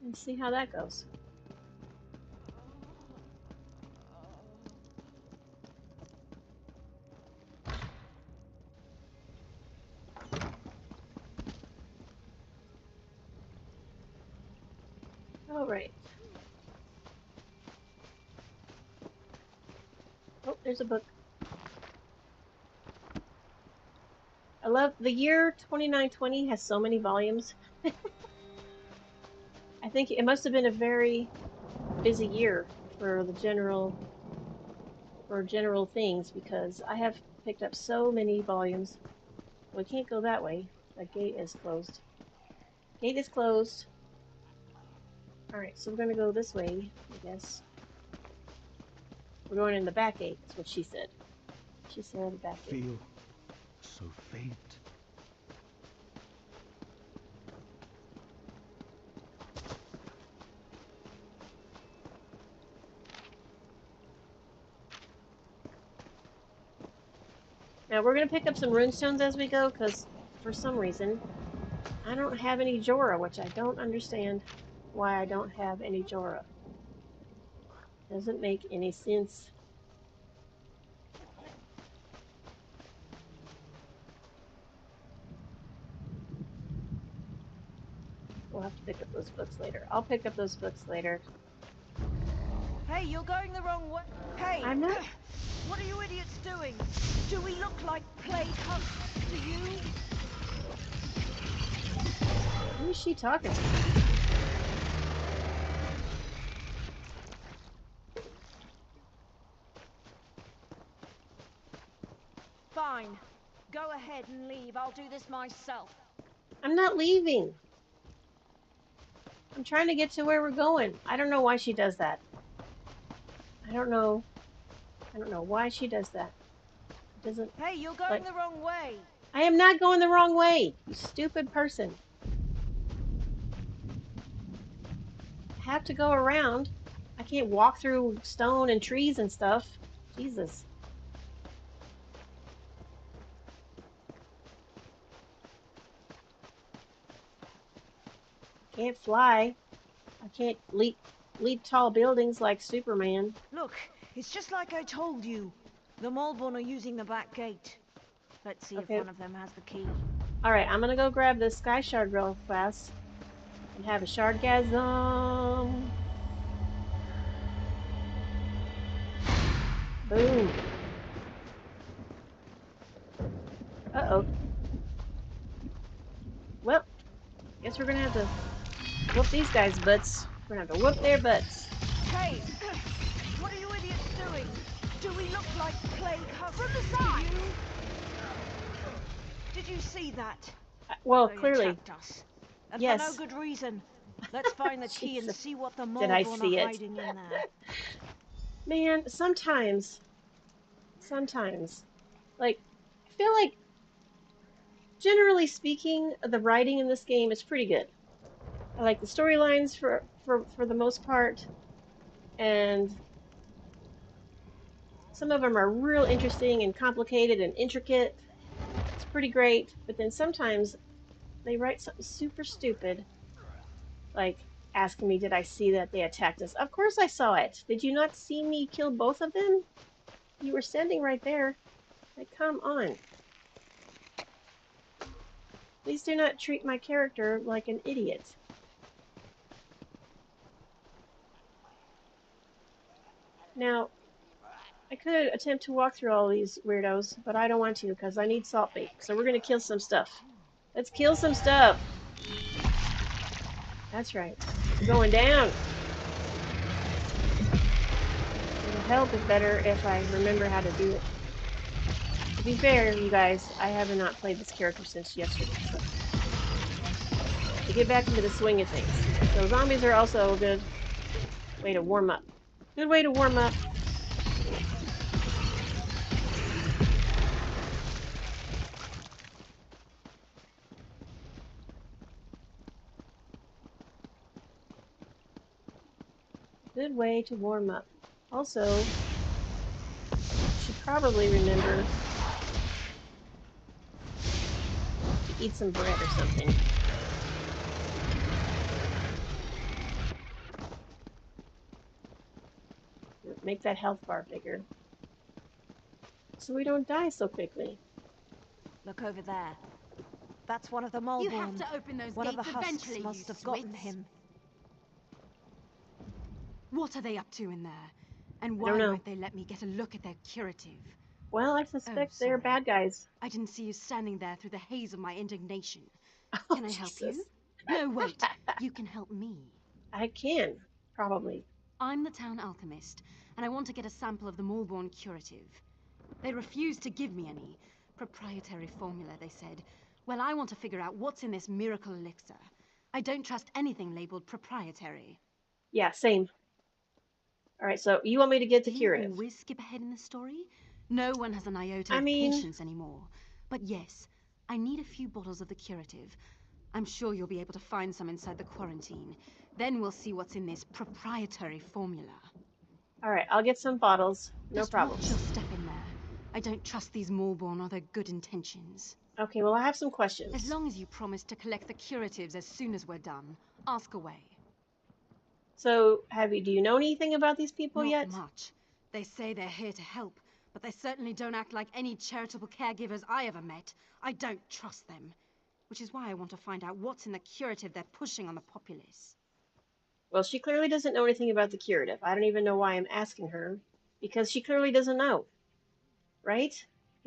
and see how that goes. All right. Oh, there's a book. I love the year 2920 has so many volumes. I think it must have been a very busy year for general things, because I have picked up so many volumes. We can't go that way. The gate is closed. Gate is closed. All right, so we're gonna go this way, I guess. We're going in the back gate. That's what she said. She said back gate. Feel so faint. Now we're gonna pick up some runestones as we go, because for some reason I don't have any Jorah, which I don't understand why I don't have any Jorah. Doesn't make any sense. We'll have to pick up those books later. I'll pick up those books later. Hey, you're going the wrong way. Hey! I'm not. What are you idiots doing? Do we look like plague hunters to you? Who is she talking to? Fine. Go ahead and leave. I'll do this myself. I'm not leaving. I'm trying to get to where we're going. I don't know why she does that. I don't know why she does that. It doesn't. Hey, you're going like, the wrong way. I am not going the wrong way, you stupid person. I have to go around. I can't walk through stone and trees and stuff. Jesus. I can't fly. I can't leap tall buildings like Superman. Look, it's just like I told you. The Malborn are using the back gate. Let's see Okay. if one of them has the key. Alright, I'm gonna go grab this sky shard real fast and have a shardgasm. Boom. Uh-oh. Well, guess we're gonna have to whoop these guys' butts. We're gonna have to whoop their butts. Hey! What are you idiots doing? Do we look like plague hunters? From the side! Did you see that? Well, They clearly. attacked us. And Yes. for no good reason. Let's find the key and Jesus. see what the Did I Malborn see are it? hiding in there. Man, sometimes, like, I feel like, generally speaking, the writing in this game is pretty good. I like the storylines for the most part. And some of them are real interesting and complicated and intricate. It's pretty great. But then sometimes they write something super stupid, like asking me, did I see that they attacked us? Of course I saw it. Did you not see me kill both of them? You were standing right there. Like, come on. Please do not treat my character like an idiot. Now, I could attempt to walk through all these weirdos, but I don't want to because I need salt bait. So we're going to kill some stuff. Let's kill some stuff. That's right. We're going down. It'll help it better if I remember how to do it. To be fair, you guys, I have not played this character since yesterday. So to get back into the swing of things. So zombies are also a good way to warm up. Good way to warm up. Good way to warm up. Also, should probably remember to eat some bread or something. Make that health bar bigger, so we don't die so quickly. Look over there. That's one of the Mulborn. You have to open those One of gates the husks eventually, must you have gotten swits. him. What are they up to in there? And I why don't know. won't they let me get a look at their curative? Well, I suspect they're sorry. bad guys. I didn't see you standing there through the haze of my indignation. Oh, Can I help Jesus. you? No, wait. You can help me. I can, probably. I'm the town alchemist, and I want to get a sample of the Mulborn curative. They refused to give me any. Proprietary formula, they said. Well, I want to figure out what's in this miracle elixir. I don't trust anything labeled proprietary. Yeah, same. All right, so you want me to get the Do you curative? always skip ahead in the story? No one has an iota I of mean- patience anymore. But yes, I need a few bottles of the curative. I'm sure you'll be able to find some inside the quarantine. Then we'll see what's in this proprietary formula. All right, I'll get some bottles. No Just problem. watch your step in there. I don't trust these Mulborn or their good intentions. Okay, well, I have some questions. As long as you promise to collect the curatives as soon as we're done, ask away. So, do you know anything about these people Not yet? much. They say they're here to help, but they certainly don't act like any charitable caregivers I ever met. I don't trust them. Which is why I want to find out what's in the curative they're pushing on the populace. Well, she clearly doesn't know anything about the curative. I don't even know why I'm asking her, because she clearly doesn't know, right?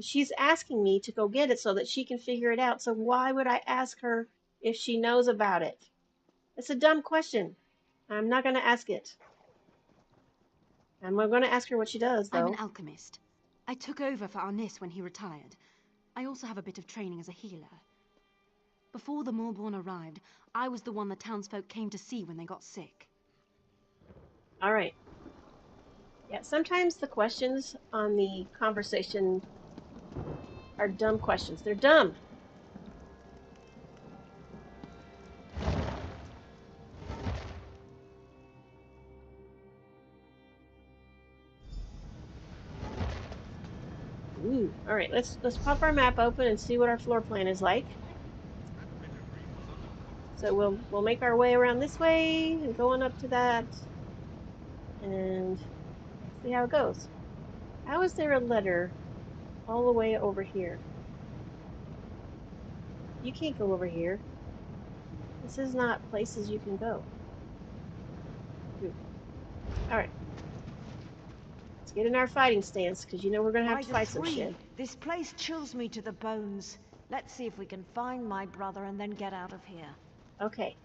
She's asking me to go get it so that she can figure it out. So why would I ask her if she knows about it? It's a dumb question. I'm not going to ask it. I'm going to ask her what she does, though. I'm an alchemist. I took over for Arnis when he retired. I also have a bit of training as a healer. Before the Mulborn arrived, I was the one the townsfolk came to see when they got sick. All right. Yeah, sometimes the questions on the conversation are dumb questions. They're dumb. Ooh. All right, let's pop our map open and see what our floor plan is like. So we'll make our way around this way and going up to that and see how it goes. How is there a letter all the way over here? You can't go over here. This is not places you can go. Ooh. All right. Let's get in our fighting stance, because you know we're going to have to fight some shit. This place chills me to the bones. Let's see if we can find my brother and then get out of here. Okay.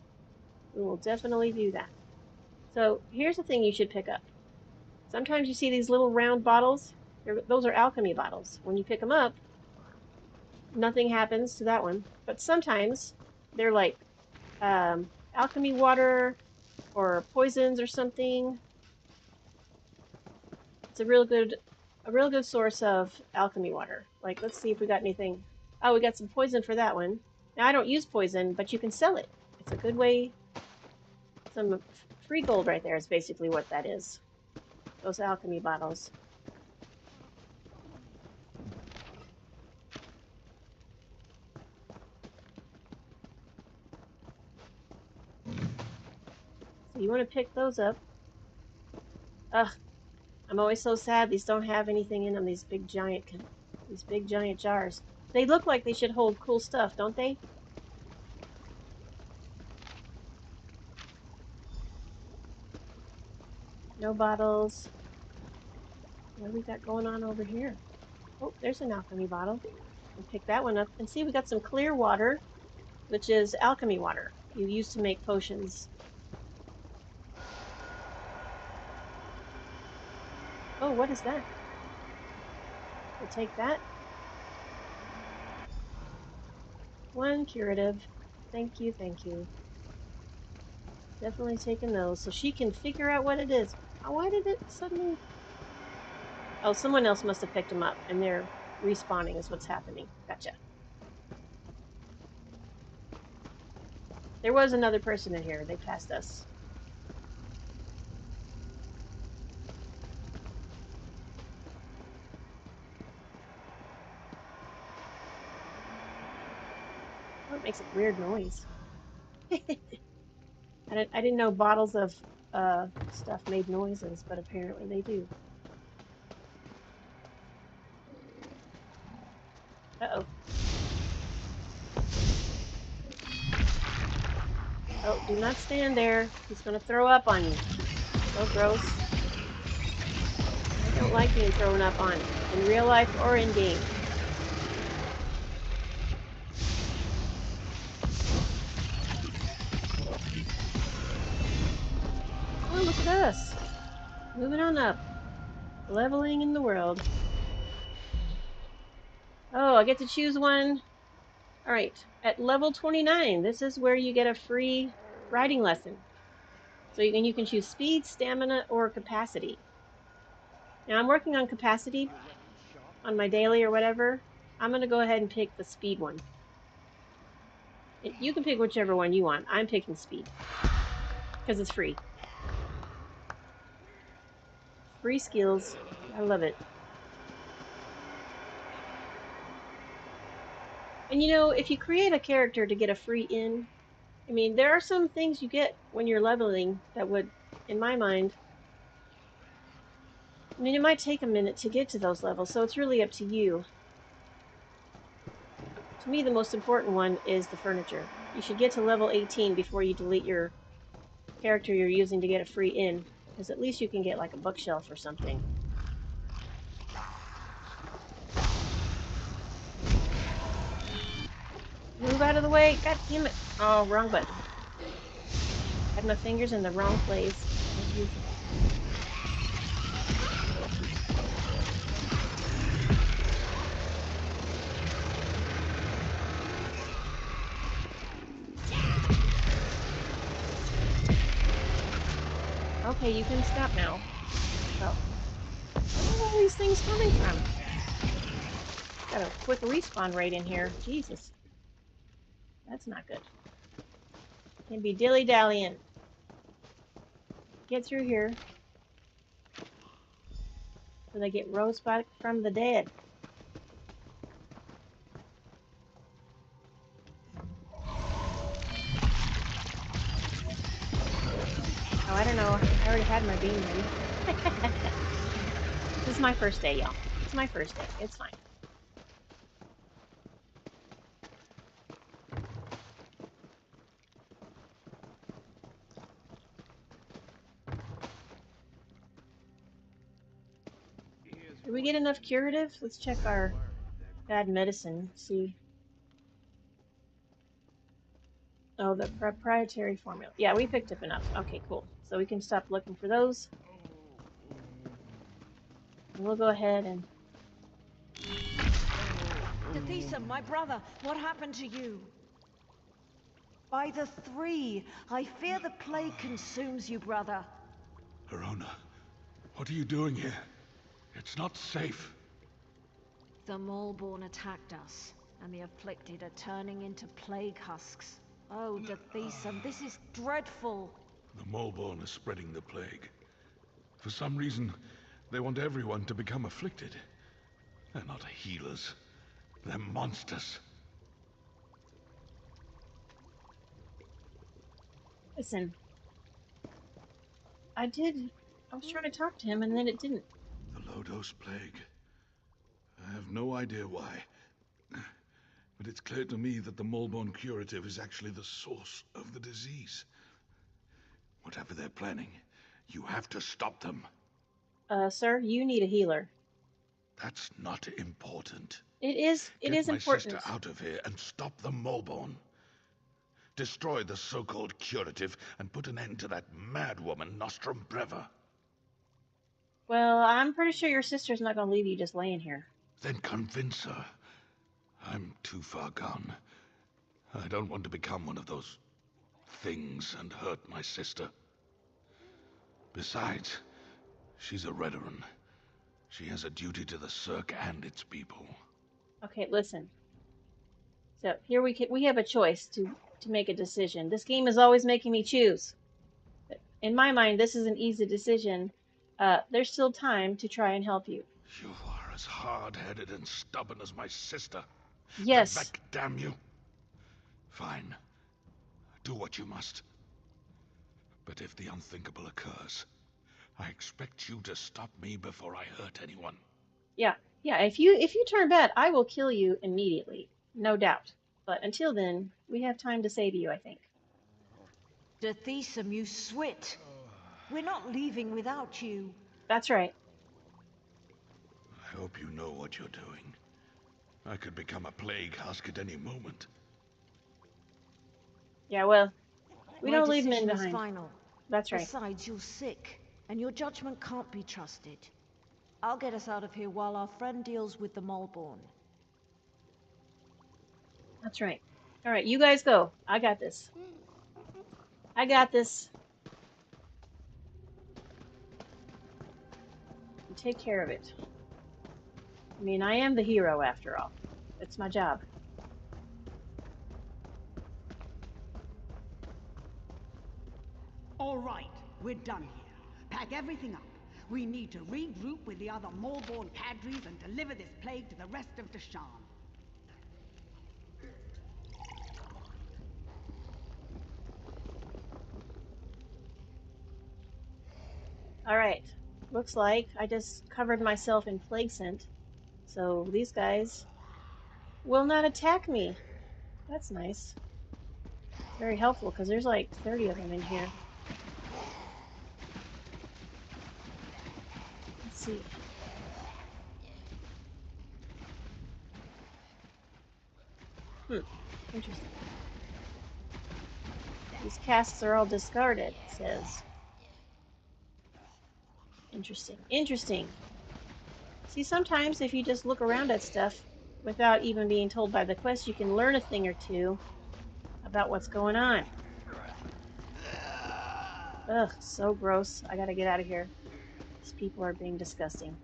We will definitely do that. So here's the thing you should pick up. Sometimes you see these little round bottles. Those are alchemy bottles. When you pick them up, nothing happens to that one. But sometimes they're like alchemy water or poisons or something. It's a real good source of alchemy water. Like, let's see if we got anything. Oh, we got some poison for that one. Now, I don't use poison, but you can sell it. It's a good way. Some free gold right there is basically what that is. those alchemy bottles. So you want to pick those up. Ugh, I'm always so sad these don't have anything in them, these big giant jars. They look like they should hold cool stuff, don't they? No bottles. What do we got going on over here? Oh, there's an alchemy bottle. We'll pick that one up. And see, we got some clear water, which is alchemy water you use to make potions. Oh, what is that? We'll take that. One curative. Thank you, thank you. Definitely taking those so she can figure out what it is. Oh, why did it suddenly... Oh, someone else must have picked them up and they're respawning is what's happening. Gotcha. There was another person in here. They passed us. Oh, it makes a weird noise. I didn't know bottles of stuff made noises, but apparently they do. Uh-oh. Oh, do not stand there. He's going to throw up on you. So gross. I don't like being thrown up on in real life or in game. Oh, look at us. Moving on up. Leveling in the world. Oh, I get to choose one. All right. At level 29, this is where you get a free riding lesson. So you can choose speed, stamina, or capacity. Now I'm working on capacity on my daily or whatever. I'm going to go ahead and pick the speed one. You can pick whichever one you want. I'm picking speed because it's free. Free skills. I love it. And you know, if you create a character to get a free in, I mean, there are some things you get when you're leveling that would, in my mind, I mean, it might take a minute to get to those levels, so it's really up to you. To me, the most important one is the furniture. You should get to level 18 before you delete your character you're using to get a free in, because at least you can get like a bookshelf or something. Move out of the way. God damn it. Oh, wrong button. Had my fingers in the wrong place. As usual. Okay, you can stop now. Oh. Where are all these things coming from? Got a quick respawn rate in here. Jesus. That's not good. Can be dilly-dallying. Get through here. So they get rose back from the dead. Oh, I don't know. I already had my beam ready. This is my first day, y'all. It's my first day. It's fine. Did we get enough curative? Let's check our bad medicine. See. Oh, the proprietary formula. Yeah, we picked up enough. Okay, cool. So we can stop looking for those. And we'll go ahead and... Deshaan, my brother, what happened to you? By the three, I fear the plague consumes you, brother. Arona, what are you doing here? It's not safe. The Maulborn attacked us, and the afflicted are turning into plague husks. Oh, Deshaan, this is dreadful. The Molborn is spreading the plague. For some reason, They want everyone to become afflicted. They're not healers. They're monsters. Listen, I was trying to talk to him and then it didn't. The low-dose plague. I have no idea why. But it's clear to me that the Molborn curative is actually the source of the disease. Whatever they're planning, you have to stop them. Sir, you need a healer. That's not important. It is Get my important. sister out of here and stop the Molborn. Destroy the so-called curative and put an end to that mad woman, Nostrum Breva. Well, I'm pretty sure your sister's not going to leave you just laying here. Then convince her. I'm too far gone. I don't want to become one of those things and hurt my sister. Besides, she's a Redoran. She has a duty to the Cirque and its people. Okay, listen. So here we have a choice to make a decision. This game is always making me choose. In my mind, this is an easy decision. There's still time to try and help you. You are as hard-headed and stubborn as my sister. Yes. Vivek, damn you. Fine. Do what you must. But if the unthinkable occurs, I expect you to stop me before I hurt anyone. Yeah. If you turn bad, I will kill you immediately, no doubt. But until then, we have time to save you, I think. Deshaan, you swit. We're not leaving without you. That's right. I hope you know what you're doing. I could become a plague husk at any moment. Yeah, well, we My don't leave men decision is behind. final. That's right. Besides, you're sick, and your judgment can't be trusted. I'll get us out of here while our friend deals with the Molborn. That's right. All right, you guys go. I got this. I got this. You take care of it. I mean, I am the hero after all. It's my job. All right, we're done here. Pack everything up. We need to regroup with the other Molborn cadres and deliver this plague to the rest of Deshaan. All right. Looks like I just covered myself in plague scent. So these guys will not attack me. That's nice. Very helpful because there's like 30 of them in here. Let's see. Interesting. These casks are all discarded, it says. Interesting. See, sometimes if you just look around at stuff without even being told by the quest, you can learn a thing or two about what's going on. Ugh, so gross. I gotta get out of here. These people are being disgusting.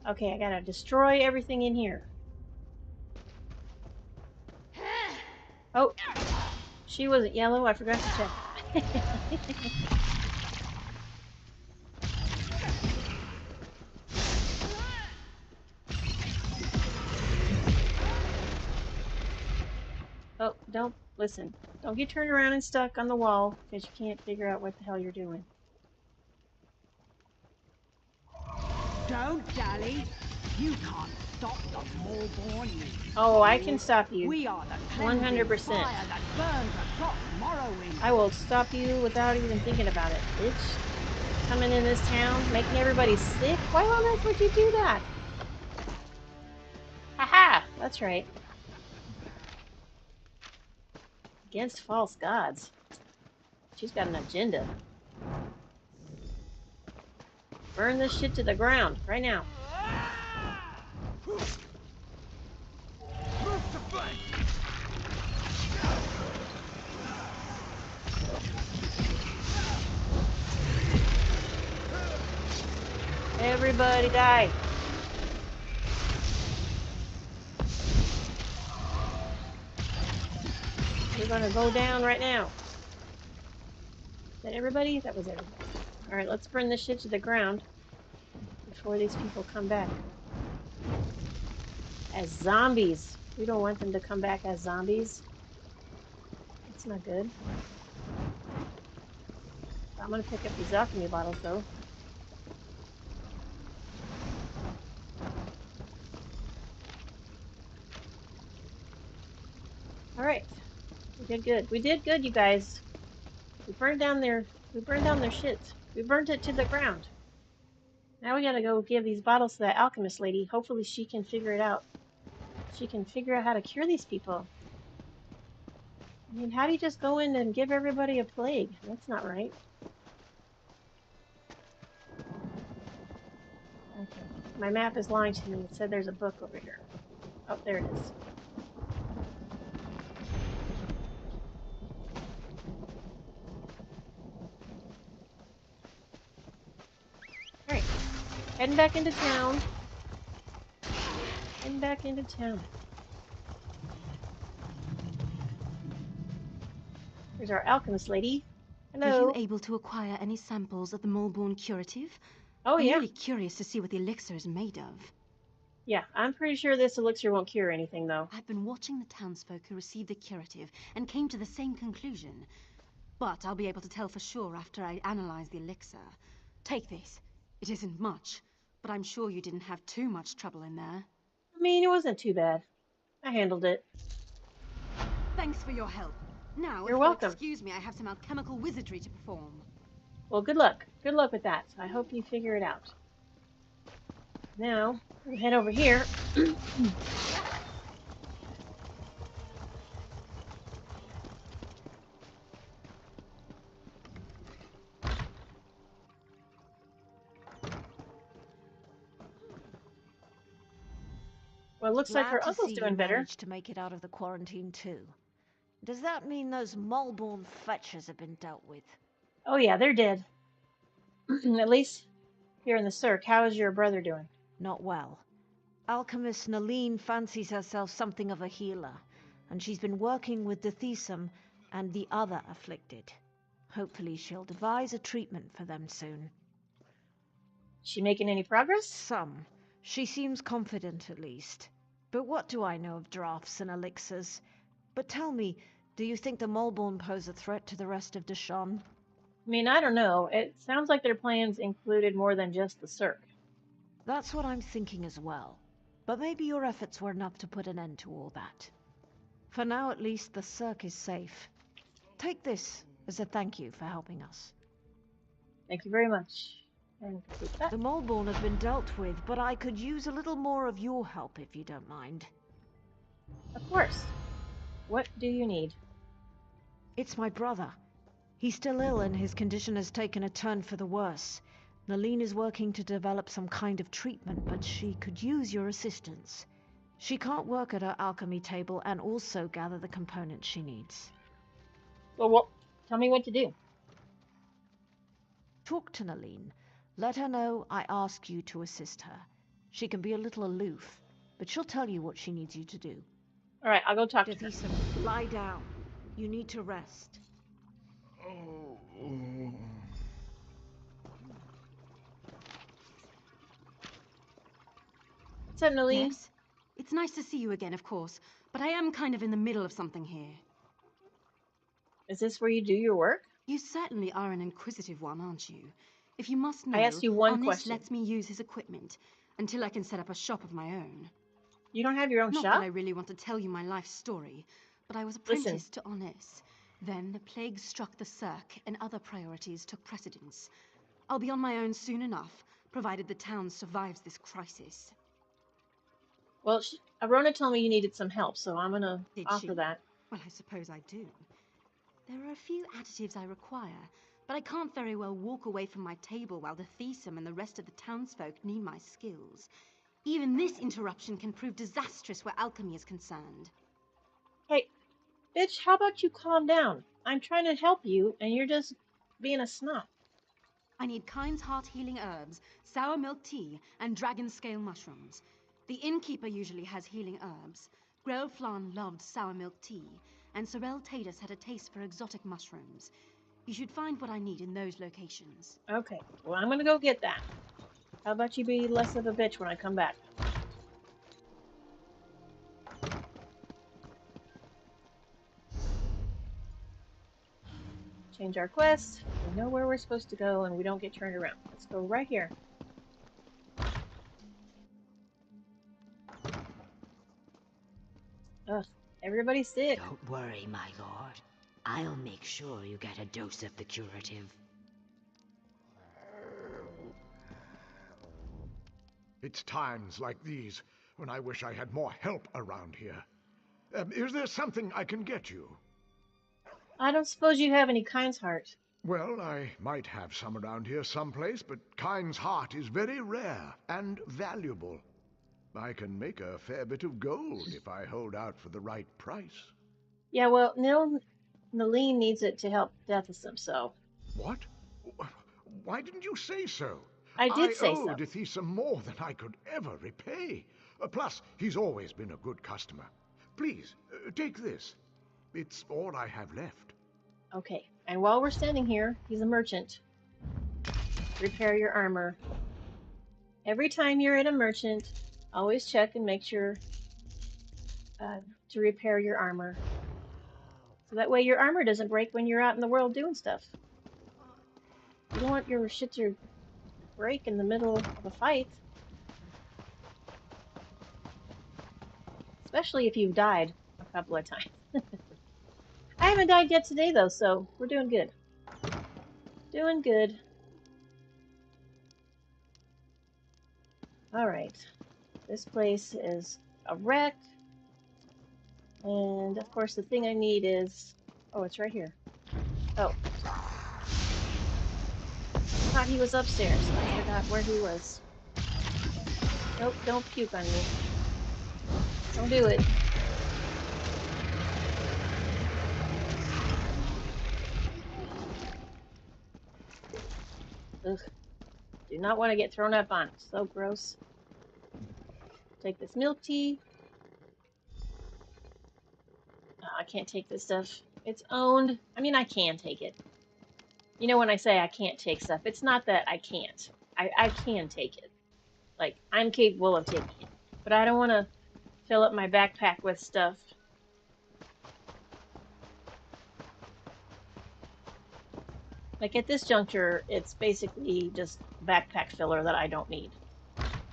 Okay, I gotta destroy everything in here. Oh, she wasn't yellow. I forgot to check. Oh, don't listen. Don't get turned around and stuck on the wall because you can't figure out what the hell you're doing. Don't dally. You can't stop the Molborn. Oh, I can stop you. We are the 100%. fire that burns across Morrowind. I will stop you without even thinking about it, bitch. Coming in this town, making everybody sick? Why on earth would you do that? Haha! That's right. Against false gods. She's got an agenda. Burn this shit to the ground, right now. Everybody die. We're gonna go down right now. that everybody? That was everybody. Alright, let's burn this shit to the ground before these people come back. As zombies. We don't want them to come back as zombies. That's not good. I'm gonna pick up these alchemy bottles though. Alright. We did good. We did good, you guys. We burned down their shit. We burnt it to the ground. Now we gotta go give these bottles to that alchemist lady. Hopefully she can figure it out. She can figure out how to cure these people. I mean, how do you just go in and give everybody a plague? That's not right. Okay. My map is lying to me. It said there's a book over here. Oh, there it is. Alright. Heading back into town. Heading back into town. There's our alchemist lady. Were you Hello. able to acquire any samples of the Molborn curative? Oh, I'm yeah. really curious to see what the elixir is made of. Yeah, I'm pretty sure this elixir won't cure anything, though. I've been watching the townsfolk who received the curative and came to the same conclusion. But I'll be able to tell for sure after I analyze the elixir. Take this. It isn't much, but I'm sure you didn't have too much trouble in there. I mean, it wasn't too bad. I handled it. Thanks for your help. Now, You're if welcome. you'll excuse me, I have some alchemical wizardry to perform. Well, good luck. Good luck with that. I hope you figure it out. Now, we'll head over here. Well, it looks like Glad her to uncle's see doing you better. managed to make it out of the quarantine too. Does that mean those Molborn fetchers have been dealt with? Oh, yeah, they're dead. At least here in the Cirque. How is your brother doing? Not well. Alchemist Naline fancies herself something of a healer, and she's been working with Deshaan and the other afflicted. Hopefully she'll devise a treatment for them soon. She making any progress? Some. She seems confident at least. But what do I know of drafts and elixirs? But tell me, do you think the Molborn pose a threat to the rest of Deshaan? I mean, I don't know. It sounds like their plans included more than just the Cirque. That's what I'm thinking as well. But maybe your efforts were enough to put an end to all that. For now, at least, the Cirque is safe. Take this as a thank you for helping us. Thank you very much. And take that. The Molborn have been dealt with, but I could use a little more of your help if you don't mind. Of course. What do you need? It's my brother. He's still ill and his condition has taken a turn for the worse. Naline is working to develop some kind of treatment, but she could use your assistance. She can't work at her alchemy table and also gather the components she needs. Well, tell me what to do. Talk to Naline. Let her know I ask you to assist her. She can be a little aloof, but she'll tell you what she needs you to do. All right, I'll go talk to her. Deshaan, lie down. You need to rest. What's up, Naline? Yes? It's nice to see you again, of course, but I am kind of in the middle of something here. Is this where you do your work? You certainly are an inquisitive one, aren't you? If you must know, I asked you one Arnis question. lets me use his equipment until I can set up a shop of my own. You don't have your own Not shop? that I really want to tell you my life story, but I was apprenticed to Arnis. Then the plague struck the Cirque, and other priorities took precedence. I'll be on my own soon enough, provided the town survives this crisis. Well, Arona told me you needed some help, so I'm gonna Did offer she? that. Well, I suppose I do. There are a few additives I require, but I can't very well walk away from my table while Deshaan and the rest of the townsfolk need my skills. Even this interruption can prove disastrous where alchemy is concerned. Hey, bitch, how about you calm down? I'm trying to help you, and you're just being a snot. I need Kind's heart healing herbs, sour milk tea, and dragon scale mushrooms. The innkeeper usually has healing herbs. Grelflan loved sour milk tea, and Sorel Tatus had a taste for exotic mushrooms. You should find what I need in those locations. Okay, well, I'm gonna go get that. How about you be less of a bitch when I come back? Change our quest. We know where we're supposed to go and we don't get turned around. Let's go right here. Ugh, everybody's sick. Don't worry, my lord. I'll make sure you get a dose of the curative. It's times like these when I wish I had more help around here. Is there something I can get you? I don't suppose you have any Kind's Heart. Well, I might have some around here someplace, but Kind's Heart is very rare and valuable. I can make a fair bit of gold if I hold out for the right price. Yeah, well, Nalene needs it to help Deathsome, so... What? Why didn't you say so? I did say owe so. Deshaan more than I could ever repay. Plus, he's always been a good customer. Please, take this. It's all I have left. Okay, and while we're standing here, he's a merchant. Repair your armor. Every time you're at a merchant, always check and make sure to repair your armor. So that way your armor doesn't break when you're out in the world doing stuff. You don't want your shit to break in the middle of a fight. Especially if you've died a couple of times. I haven't died yet today though, so we're doing good. Doing good. Alright. This place is a wreck. And of course the thing I need is... Oh, it's right here. Oh. I thought he was upstairs. I forgot where he was. Nope, don't puke on me. Don't do it. Ugh. Do not want to get thrown up on. So gross. Take this milk tea. Oh, I can't take this stuff. It's owned. I mean, I can take it. You know when I say I can't take stuff, it's not that I can't. I can take it. Like, I'm capable of taking it. But I don't want to fill up my backpack with stuff. Like, at this juncture, it's basically just backpack filler that I don't need.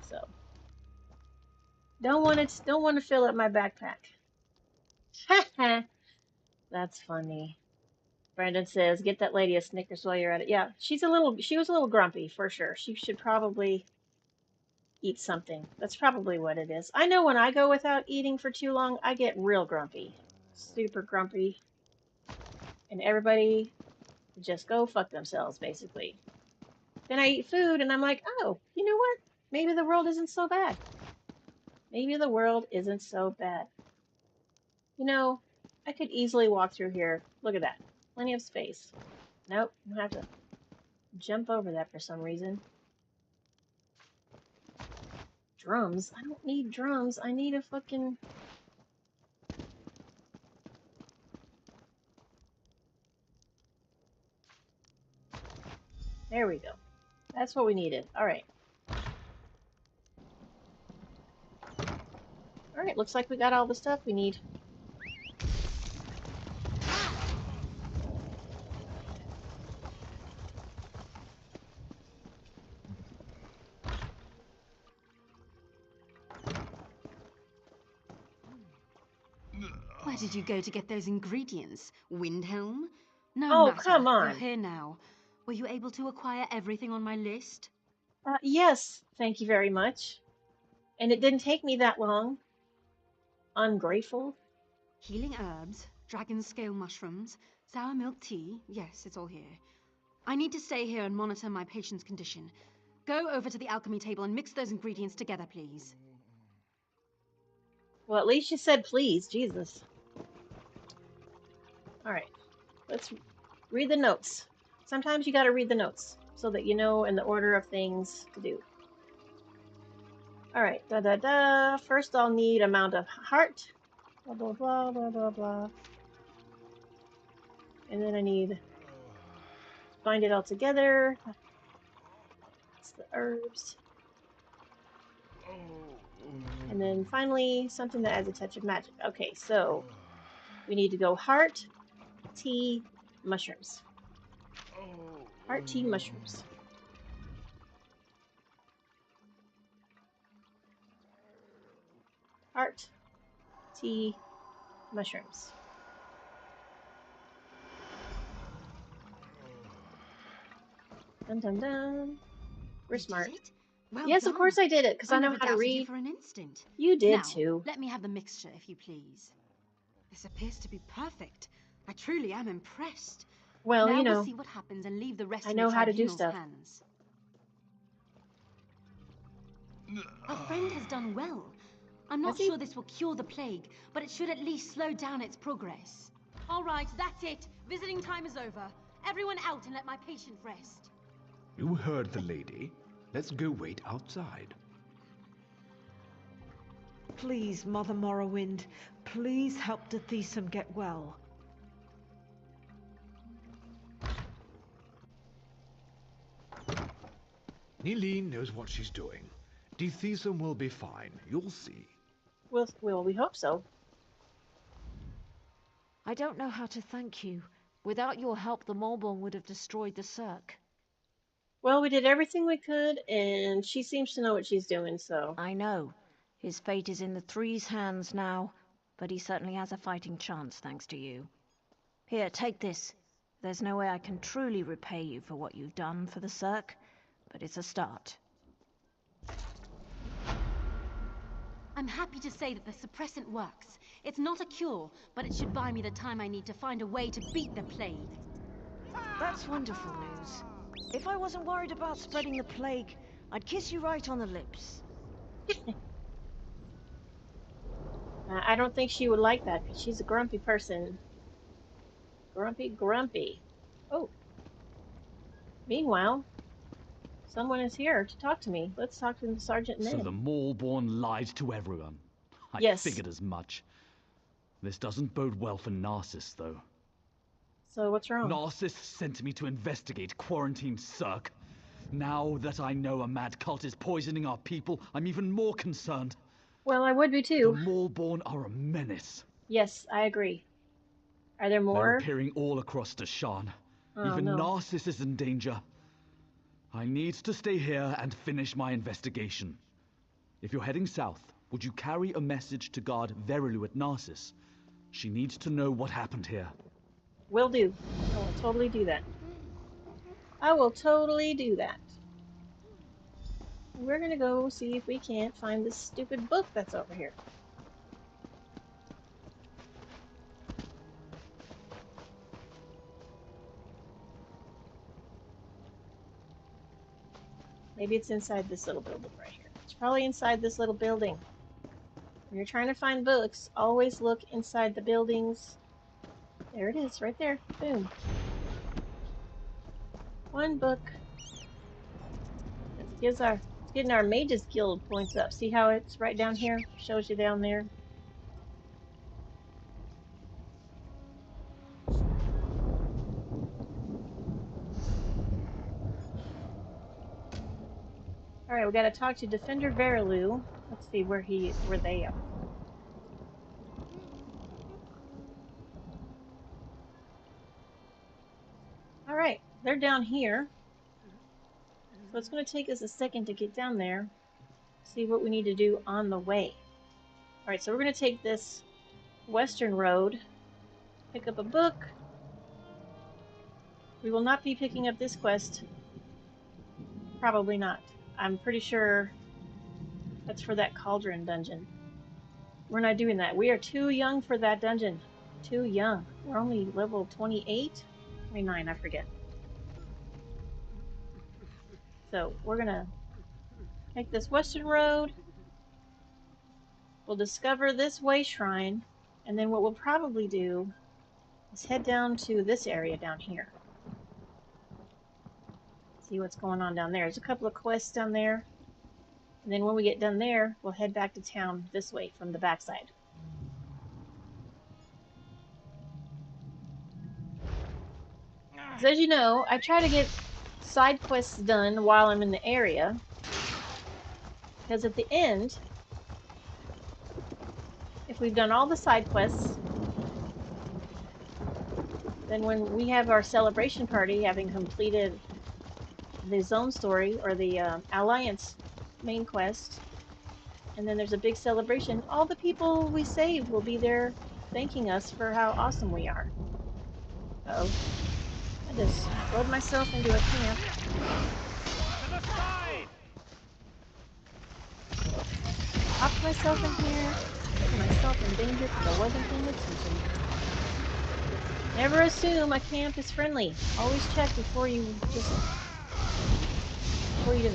So, don't want to fill up my backpack. Haha. That's funny. Brandon says, get that lady a Snickers while you're at it. Yeah, she was a little grumpy, for sure. She should probably eat something. That's probably what it is. I know when I go without eating for too long, I get real grumpy. Super grumpy. And everybody just go fuck themselves, basically. Then I eat food, and I'm like, oh, you know what? Maybe the world isn't so bad. Maybe the world isn't so bad. You know, I could easily walk through here. Look at that. Plenty of space. Nope, I have to jump over that for some reason. Drums? I don't need drums. I need a fucking... There we go. That's what we needed. Alright. Alright, looks like we got all the stuff we need. Where did you go to get those ingredients? Windhelm? No Oh, matter. come on. They're here now. Were you able to acquire everything on my list? Yes, thank you very much. And it didn't take me that long. Ungrateful. Healing herbs, dragon scale mushrooms, sour milk tea. Yes, it's all here. I need to stay here and monitor my patient's condition. Go over to the alchemy table and mix those ingredients together, please. Well, at least you said please. Jesus. Alright. Let's read the notes. Sometimes you gotta read the notes so that you know in the order of things to do. Alright. First I'll need amount of heart. Blah, blah, blah, blah, blah, blah. And then I need bind it all together. That's the herbs. And then finally, something that adds a touch of magic. Okay, so we need to go heart, tea, mushrooms. Heart, tea, mushrooms. Heart, tea, mushrooms. Dun dun dun. We're smart. Did it? Well Yes, done. of course I did it, because I know never how to doubted you read. for an instant. You did Now, too. let me have the mixture, if you please. This appears to be perfect. I truly am impressed. Well, now you we'll know, see what happens and leave the rest I in know the how to do tribunal's stuff. hands. Our friend has done well. I'm not sure this will cure the plague, but it should at least slow down its progress. All right, that's it. Visiting time is over. Everyone out and let my patient rest. You heard the lady. Let's go wait outside. Please, Mother Morrowind, please help Deshaan get well. Eileen knows what she's doing. Deshaan will be fine. You'll see. Well, we hope so. I don't know how to thank you. Without your help, the Molborn would have destroyed the Cirque. Well, we did everything we could, and she seems to know what she's doing, so... I know. His fate is in the Three's hands now, but he certainly has a fighting chance thanks to you. Here, take this. There's no way I can truly repay you for what you've done for the Cirque, but it's a start. I'm happy to say that the suppressant works. It's not a cure, but it should buy me the time I need to find a way to beat the plague. That's wonderful news. If I wasn't worried about spreading the plague, I'd kiss you right on the lips. I don't think she would like that, because she's a grumpy person. Grumpy. Oh. Meanwhile, someone is here to talk to me. Let's talk to the Sergeant Ned. So the Molborn lied to everyone. I Yes. figured as much. This doesn't bode well for Narcissus, though. So what's wrong? Narcissus sent me to investigate Quarantine Cirque. Now that I know a mad cult is poisoning our people, I'm even more concerned. Well, I would be too. The Molborn are a menace. Yes, I agree. Are there They're more? appearing all across Deshaan. Oh, Even no. Narcissus is in danger. I need to stay here and finish my investigation. If you're heading south, would you carry a message to guard Verilu at Narcissus? She needs to know what happened here. Will do. I will totally do that. I will totally do that. We're gonna go see if we can't find this stupid book that's over here. Maybe it's inside this little building right here. It's probably inside this little building. When you're trying to find books, always look inside the buildings. There it is, right there. Boom. One book. It's getting our Mages Guild points up. See how it's right down here? Shows you down there. Alright, we gotta talk to Defender Verilu. Let's see where they are. Alright, they're down here. So it's gonna take us a second to get down there. See what we need to do on the way. Alright, so we're gonna take this western road. Pick up a book. We will not be picking up this quest. Probably not. I'm pretty sure that's for that cauldron dungeon. We're not doing that. We are too young for that dungeon. Too young. We're only level 28? 29, I forget. So we're gonna take this western road. We'll discover this way shrine, and then what we'll probably do is head down to this area down here. See what's going on down there. There's a couple of quests down there. And then when we get done there, we'll head back to town this way from the backside. So as you know, I try to get side quests done while I'm in the area. Because at the end, if we've done all the side quests, then when we have our celebration party, having completed the zone story or the Alliance main quest, and then there's a big celebration, all the people we saved will be there thanking us for how awesome we are. Uh-oh. I just rode myself into a camp. Popped myself in here, putting myself in danger because I wasn't paying attention. Never assume a camp is friendly. Always check before you just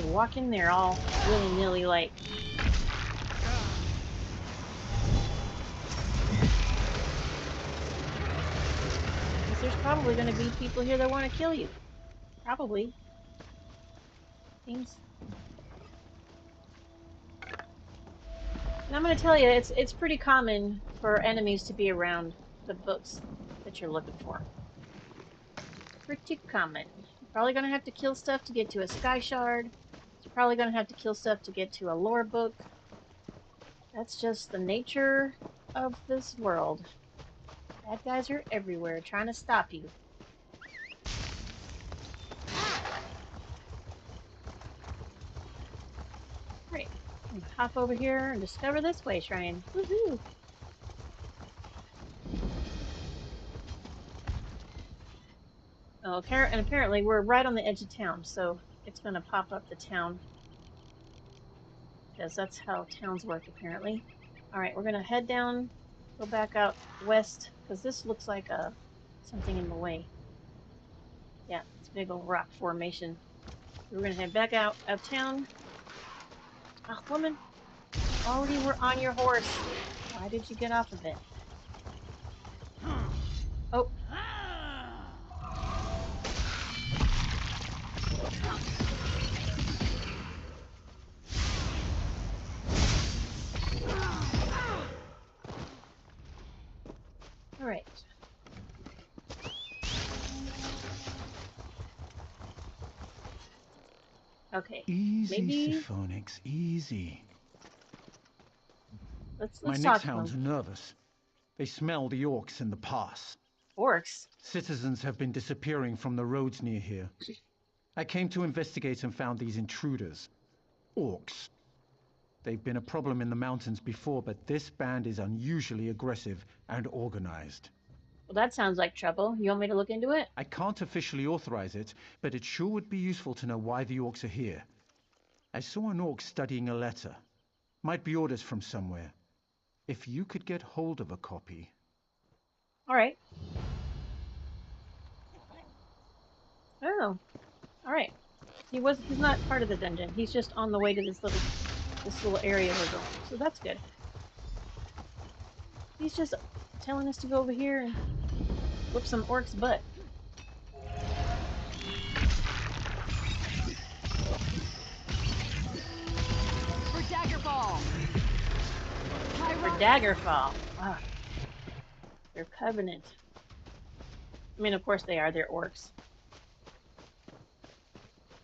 walk in there all willy-nilly like. Because there's probably going to be people here that want to kill you. Probably. Seems. And I'm going to tell you, it's pretty common for enemies to be around the books that you're looking for. Pretty common. You're probably going to have to kill stuff to get to a sky shard. You're probably going to have to kill stuff to get to a lore book. That's just the nature of this world. Bad guys are everywhere trying to stop you. Great. Hop over here and discover this way shrine. Woohoo! Oh, and apparently we're right on the edge of town, so it's going to pop up the town. Because that's how towns work, apparently. Alright, we're going to head down, go back out west, because this looks like something in the way. Yeah, it's a big old rock formation. We're going to head back out of town. Oh, woman, already were on your horse. Why did you get off of it? Oh. All right. Okay. Easy, Maybe. Siphonix, easy. Let's My talk Nyx to them. hounds are nervous. They smell the orcs in the pass. Orcs? Citizens have been disappearing from the roads near here. I came to investigate and found these intruders. Orcs. They've been a problem in the mountains before, but this band is unusually aggressive and organized. Well, that sounds like trouble. You want me to look into it? I can't officially authorize it, but it sure would be useful to know why the orcs are here. I saw an orc studying a letter. Might be orders from somewhere. If you could get hold of a copy. All right. Oh. All right. He's not part of the dungeon. He's just on the way to this little area we're going. So that's good. He's just telling us to go over here and whoop some orc's butt. For Daggerfall. For Daggerfall. Ah. They're Covenant. I mean, of course they are. They're orcs.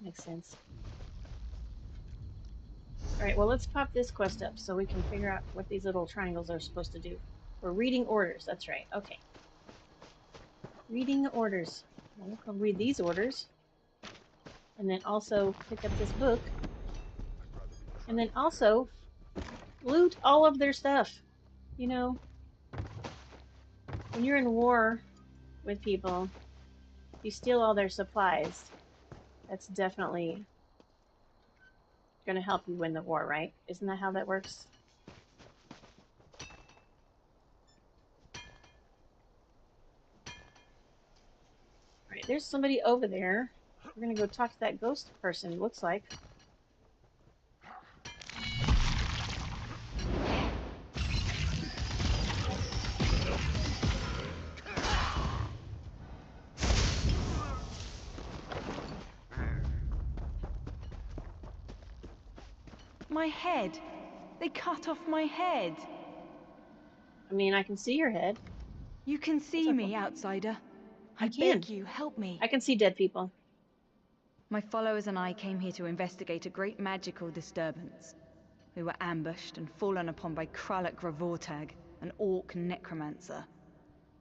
Makes sense. Alright, well, let's pop this quest up so we can figure out what these little triangles are supposed to do. We're reading orders. That's right. Okay. Reading orders. We'll come read these orders. And then also pick up this book. And then also loot all of their stuff. You know, when you're in war with people, you steal all their supplies. That's definitely going to help you win the war, right? Isn't that how that works? Alright, there's somebody over there. We're going to go talk to that ghost person, it looks like. My head. They cut off my head. I mean, I can see your head. You can see me, outsider. I beg you, help me. I can see dead people. My followers and I came here to investigate a great magical disturbance. We were ambushed and fallen upon by Kralek Gravortag, an orc necromancer.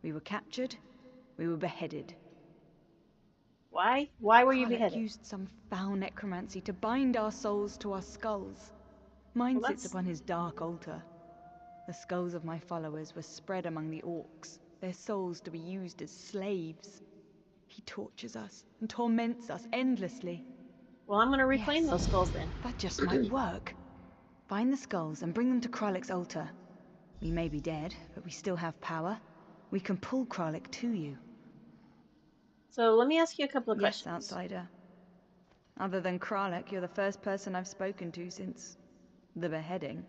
We were captured, we were beheaded. Why? Why were you Kralek beheaded? used some foul necromancy to bind our souls to our skulls. Mine Well, sits upon his dark altar. The skulls of my followers were spread among the orcs, their souls to be used as slaves. He tortures us and torments us endlessly. Well, I'm going to reclaim those skulls then. That just might work. Find the skulls and bring them to Kralek's altar. We may be dead, but we still have power. We can pull Kralek to you. So let me ask you a couple of Yes, questions. outsider. Other than Kralek, you're the first person I've spoken to since the beheading.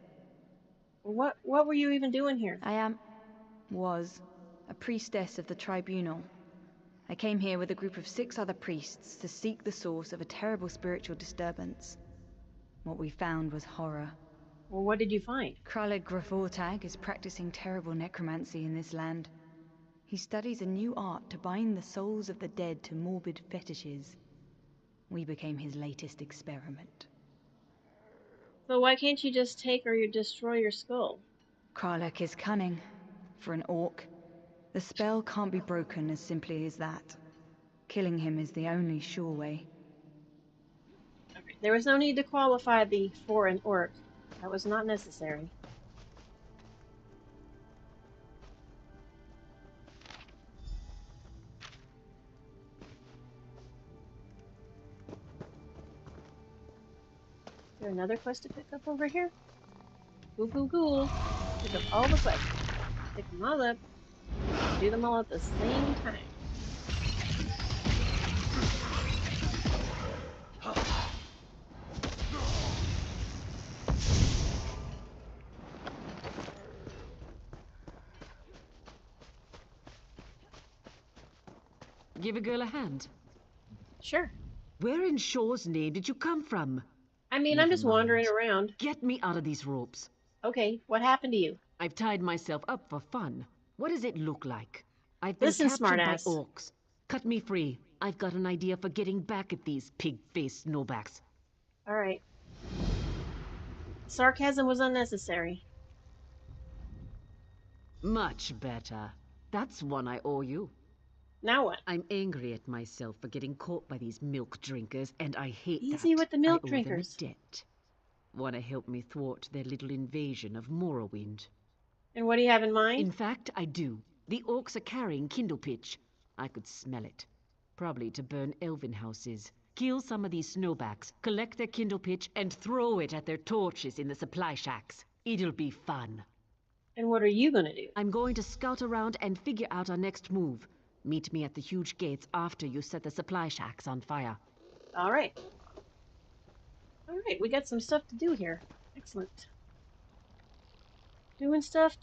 What were you even doing here? I was a priestess of the tribunal. I came here with a group of 6 other priests to seek the source of a terrible spiritual disturbance. What we found was horror. Well, what did you find? Kralek Gravortag is practicing terrible necromancy in this land. He studies a new art to bind the souls of the dead to morbid fetishes. We became his latest experiment. So why can't you just take or you destroy your skull? Kralek is cunning. For an orc, the spell can't be broken as simply as that. Killing him is the only sure way. Okay. There was no need to qualify thee for an orc. That was not necessary. Is there another quest to pick up over here? Cool. Pick up all the quests. Pick them all up. Do them all at the same time. Give a girl a hand. Sure. Where in Shaw's name did you come from? I mean, I'm just wandering around. Get me out of these ropes. Okay, what happened to you? I've tied myself up for fun. What does it look like? I've been Listen, captured by smartass. orcs. Cut me free. I've got an idea for getting back at these pig-faced snowbacks. All right. Sarcasm was unnecessary. Much better. That's one I owe you. Now what? I'm angry at myself for getting caught by these milk drinkers, and I hate that. Easy with the milk I owe drinkers. them a debt. Want to help me thwart their little invasion of Morrowind? And what do you have in mind? In fact, I do. The orcs are carrying kindle pitch. I could smell it. Probably to burn elven houses. Kill some of these snowbacks, collect their kindle pitch, and throw it at their torches in the supply shacks. It'll be fun. And what are you gonna do? I'm going to scout around and figure out our next move. Meet me at the huge gates after you set the supply shacks on fire. All right. All right, we got some stuff to do here. Excellent. Doing stuff.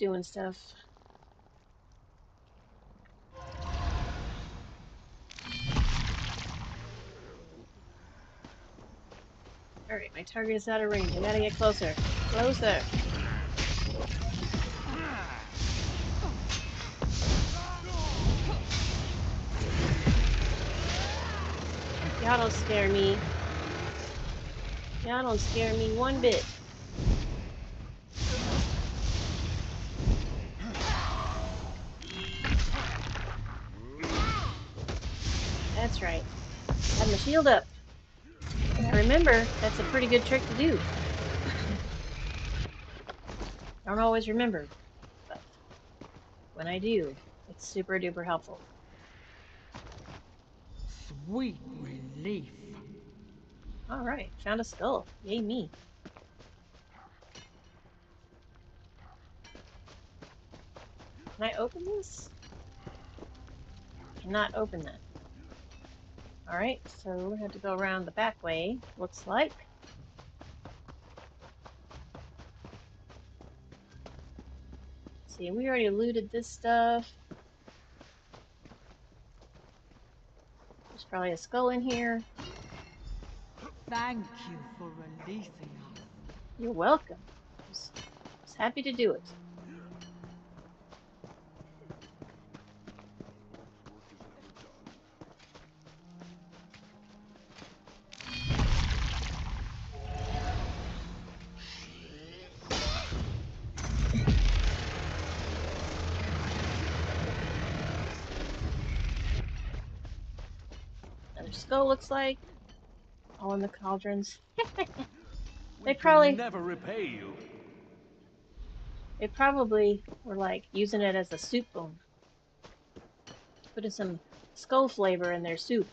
All right, my target is out of range. I gotta get closer. Closer. Y'all don't scare me. Y'all don't scare me one bit. That's right. Have my shield up. Now remember, that's a pretty good trick to do. I don't always remember, but when I do, it's super duper helpful. Sweet relief. Alright, found a skull. Yay me. Can I open this? Cannot open that. Alright, so we have to go around the back way, looks like. See, we already looted this stuff. There's probably a skull in here. Thank you for releasing us. You're welcome. I was happy to do it. skull looks like. All in the cauldrons. We They can never repay you. probably were like using it as a soup bone. Putting some skull flavor in their soup.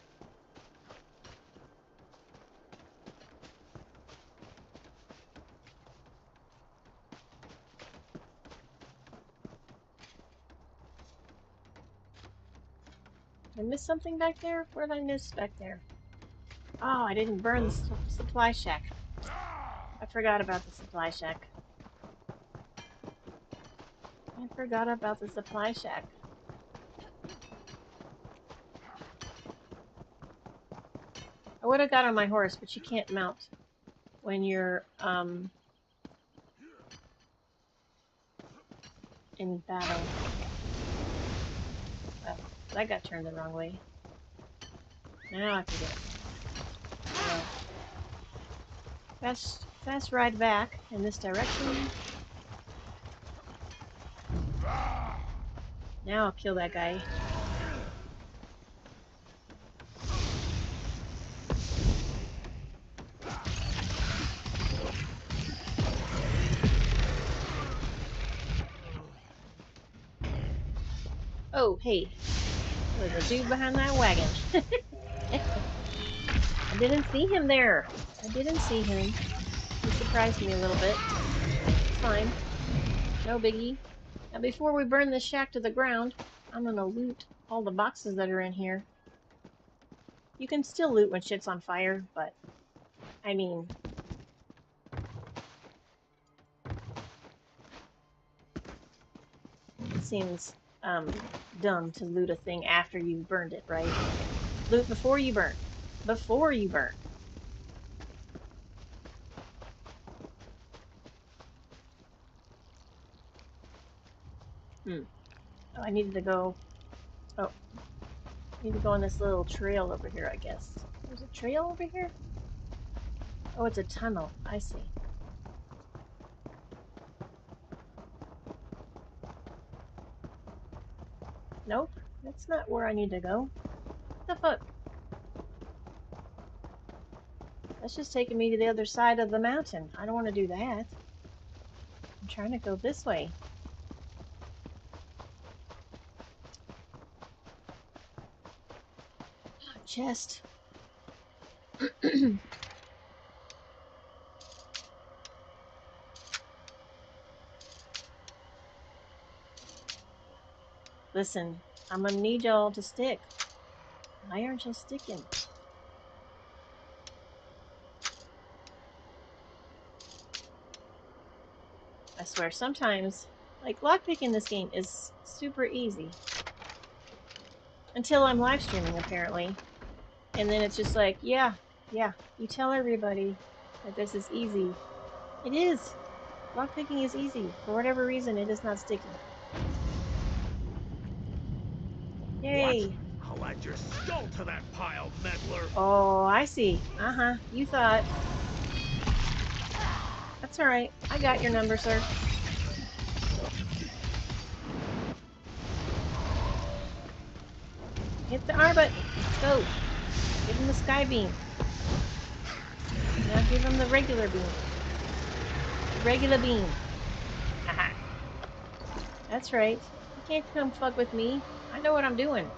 Did I miss something back there? Where did I miss back there? Oh, I didn't burn the supply shack. I forgot about the supply shack. I forgot about the supply shack. I would have got on my horse, but you can't mount when you're in battle. Oh, that got turned the wrong way. Now I can get it. Well, fast ride back in this direction. Now I'll kill that guy. Oh, hey. There's a dude behind that wagon. I didn't see him there. I didn't see him. He surprised me a little bit. It's fine. No biggie. Now before we burn this shack to the ground, I'm gonna loot all the boxes that are in here. You can still loot when shit's on fire, but I mean, it seems dumb to loot a thing after you've burned it, right? Loot before you burn. Before you burn. Oh, I needed to go. Oh, I need to go on this little trail over here, I guess. There's a trail over here? Oh, it's a tunnel. I see. Nope, that's not where I need to go. What the fuck? That's just taking me to the other side of the mountain. I don't want to do that. I'm trying to go this way. Chest. Listen, I'm gonna need y'all to stick. Why aren't you sticking? I swear, sometimes, like, lockpicking this game is super easy. Until I'm live streaming, apparently. And then it's just like, yeah, you tell everybody that this is easy. It is. Lockpicking is easy. For whatever reason, it is not sticky. Yay. What? I'll add your skull to that pile, meddler. Oh, I see. Uh-huh. You thought. That's alright. I got your number, sir. Hit the R button. Let's go. Give him the sky beam. Now give him the regular beam. Regular beam. Haha. That's right. You can't come fuck with me. I know what I'm doing.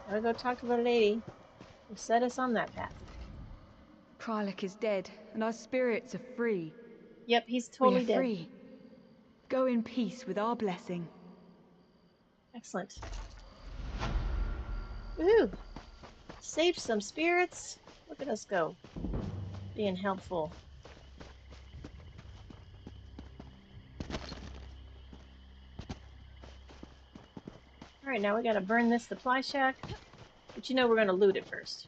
Gotta go talk to the lady who set us on that path. Kralik is dead, and our spirits are free. Yep, he's totally dead. We are free. Go in peace with our blessing. Excellent. Woohoo! Saved some spirits. Look at us go. Being helpful. Alright, now we gotta burn this supply shack. But you know we're gonna loot it first.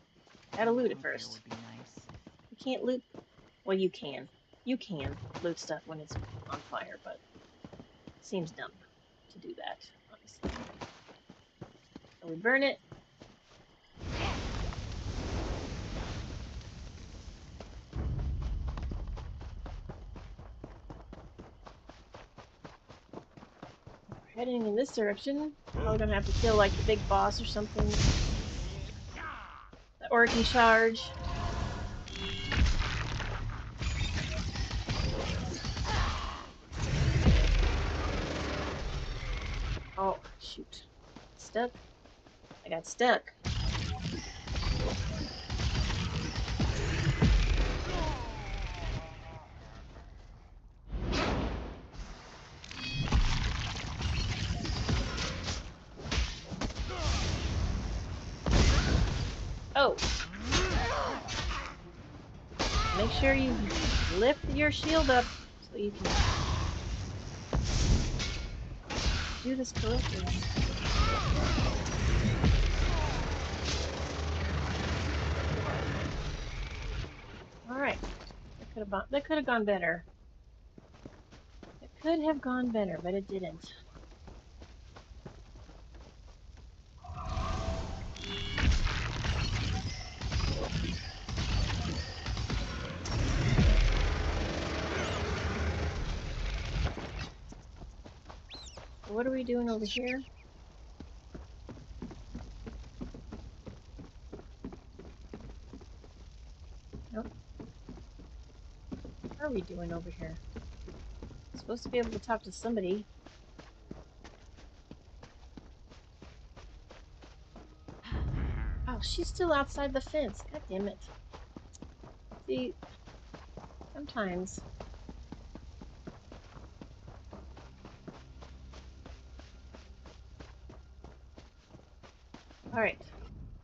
Gotta loot it first. Would be nice. You can't loot... Well, you can. You can loot stuff when it's on fire, but it seems dumb to do that, honestly. So we burn it. We're heading in this direction. Probably gonna have to kill like the big boss or something. The orky charge. Oh, shoot. Stuck? I got stuck. Oh. Make sure you lift your shield up so you can do this correctly. Alright. That could have gone better. It could have gone better, but it didn't. What are we doing over here? Nope. What are we doing over here? I'm supposed to be able to talk to somebody. Oh, she's still outside the fence. God damn it. See, sometimes. Alright.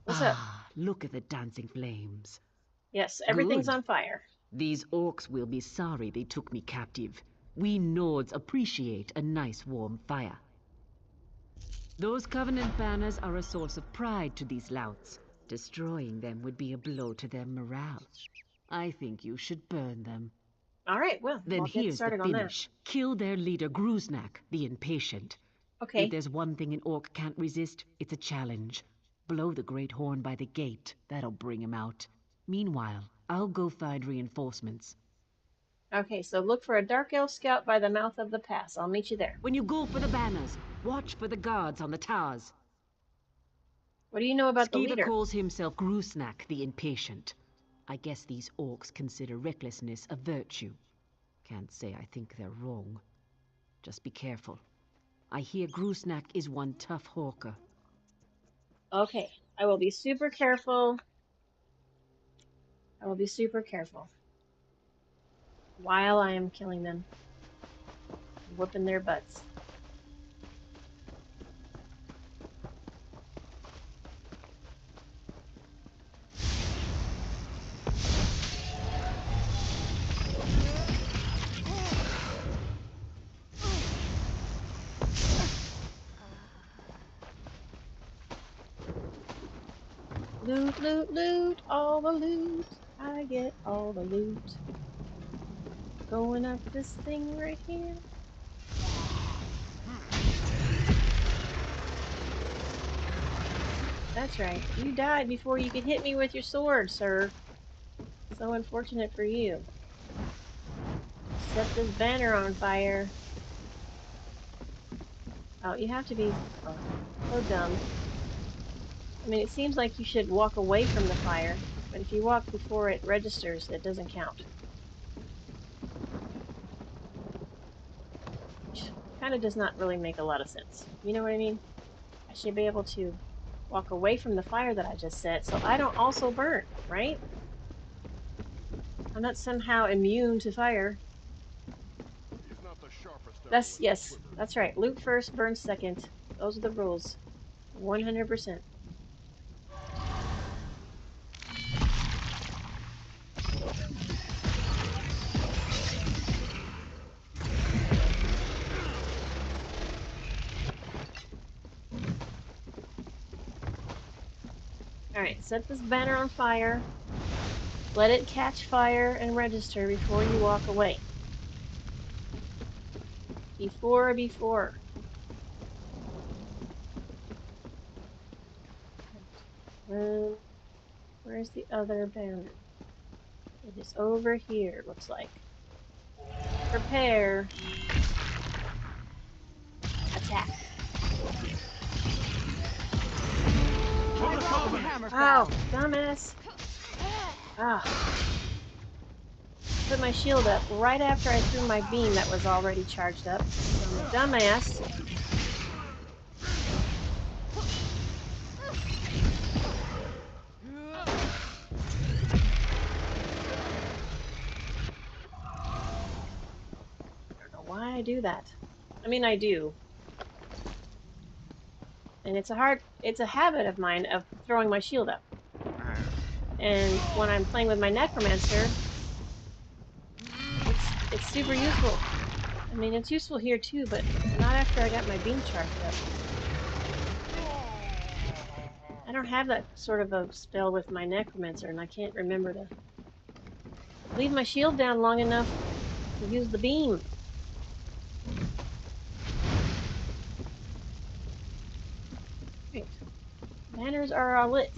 What's up? Look at the dancing flames. Yes, everything's Good. on fire. These orcs will be sorry they took me captive. We Nords appreciate a nice warm fire. Those Covenant banners are a source of pride to these louts. Destroying them would be a blow to their morale. I think you should burn them. Alright, well, Then we'll get here's the started on that. finish. Kill their leader, Gruznak, the Impatient. Okay. If there's one thing an orc can't resist, it's a challenge. Blow the great horn by the gate. That'll bring him out. Meanwhile, I'll go find reinforcements. Okay, so look for a Dark Elf scout by the mouth of the pass. I'll meet you there. When you go for the banners, watch for the guards on the towers. What do you know about the Skiva leader? calls himself Gruznak, the Impatient. I guess these orcs consider recklessness a virtue. Can't say I think they're wrong. Just be careful. I hear Gruznak is one tough hawker. Okay, I will be super careful. I will be super careful. While I am killing them. Whooping their butts. Loot, loot, loot, all the loot. I get all the loot. Going up this thing right here. That's right. You died before you could hit me with your sword, sir. So unfortunate for you. Set this banner on fire. Oh, you have to be so dumb. I mean, it seems like you should walk away from the fire, but if you walk before it registers, it doesn't count. Which kind of does not really make a lot of sense. You know what I mean? I should be able to walk away from the fire that I just set, so I don't also burn, right? I'm not somehow immune to fire. Yes, that's right. Loot first, burn second. Those are the rules. 100%. Alright, set this banner on fire. Let it catch fire and register before you walk away. Before. Where's the other banner? It is over here, looks like. Prepare. Attack. Ow, dumbass. Ah. Put my shield up right after I threw my beam that was already charged up. So I'm a dumbass. I don't know why I do that. I mean, I do. And it's a habit of mine of throwing my shield up. And when I'm playing with my necromancer, it's super useful. I mean, it's useful here too, but not after I got my beam charged up. I don't have that sort of a spell with my necromancer, and I can't remember to leave my shield down long enough to use the beam. Right. Banners are all lit.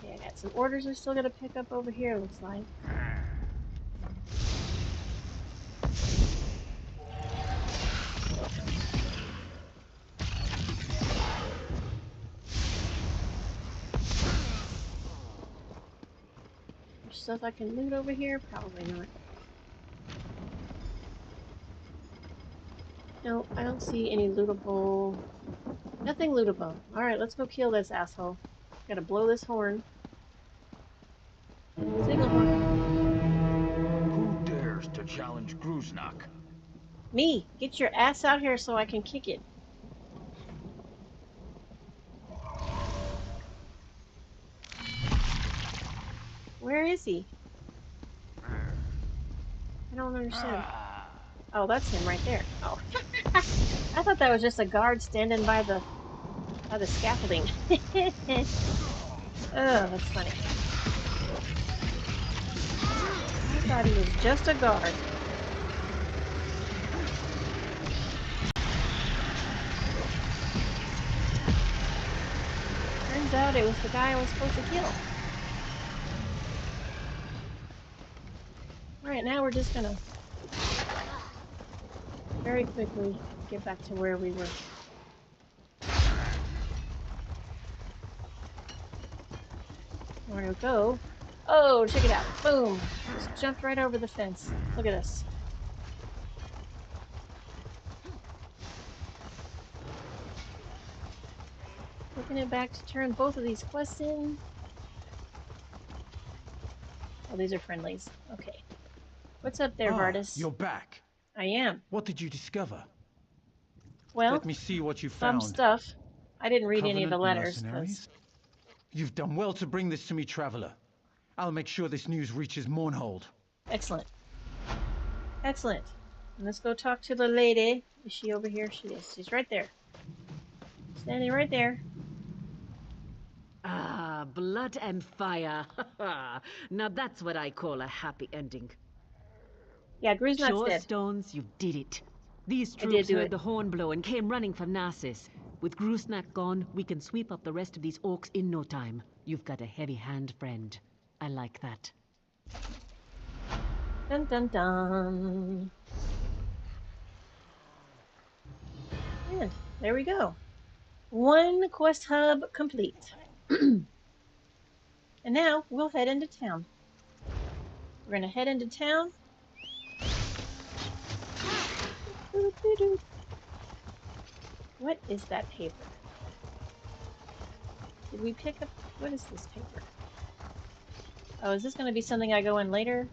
Okay, I got some orders I still gotta pick up over here, looks like. Stuff I can loot over here? Probably not. No, I don't see any lootable. Nothing lootable. Alright, let's go kill this asshole. Gotta blow this horn. Signal horn. Who dares to challenge Gruznak? Me! Get your ass out here so I can kick it. Where is he? I don't understand. Oh, that's him right there. Oh. I thought that was just a guard standing by the scaffolding. Oh, that's funny. I thought he was just a guard. Turns out it was the guy I was supposed to kill. Alright, now we're just gonna very quickly get back to where we were. Where to go? Oh, check it out. Boom! Just jumped right over the fence. Look at us. Looking it back to turn both of these quests in. Oh, these are friendlies. Okay. What's up there, Vardis? You're back. I am. What did you discover? Well, let me see what you some found. stuff. I didn't read any of the Covenant letters. mercenaries? You've done well to bring this to me, Traveler. I'll make sure this news reaches Mournhold. Excellent. Excellent. Let's go talk to the lady. Is she over here? She is. She's right there. Standing right there. Ah, blood and fire. Now that's what I call a happy ending. Yeah, Gruznak's dead. Stones, you did it. These I did troops do heard it. the horn blow and came running for Narcissus. With Gruznak gone, we can sweep up the rest of these orcs in no time. You've got a heavy hand, friend. I like that. Dun dun dun. And there we go. One quest hub complete. And now we'll head into town. We're gonna head into town. What is that paper? Did we pick up? What is this paper? Oh, is this gonna be something I go in later?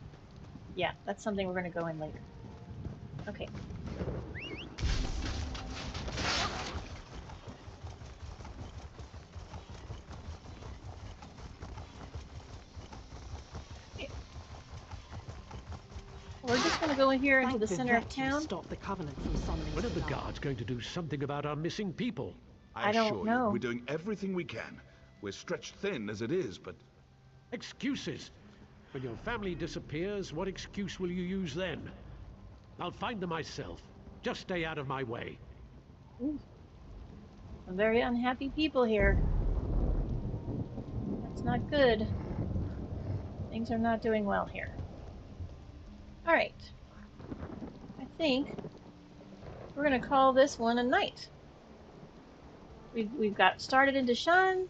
Yeah, that's something we're gonna go in later. Okay. We're just gonna go in here into the center of town. Stop the Covenant from summoning. When are the guards going to do something about our missing people? I don't assure know. you, we're doing everything we can. We're stretched thin as it is, but... Excuses. When your family disappears, what excuse will you use then? I'll find them myself. Just stay out of my way. Ooh. Some very unhappy people here. That's not good. Things are not doing well here. All right. I think we're going to call this one a night. We've got started in Deshaan.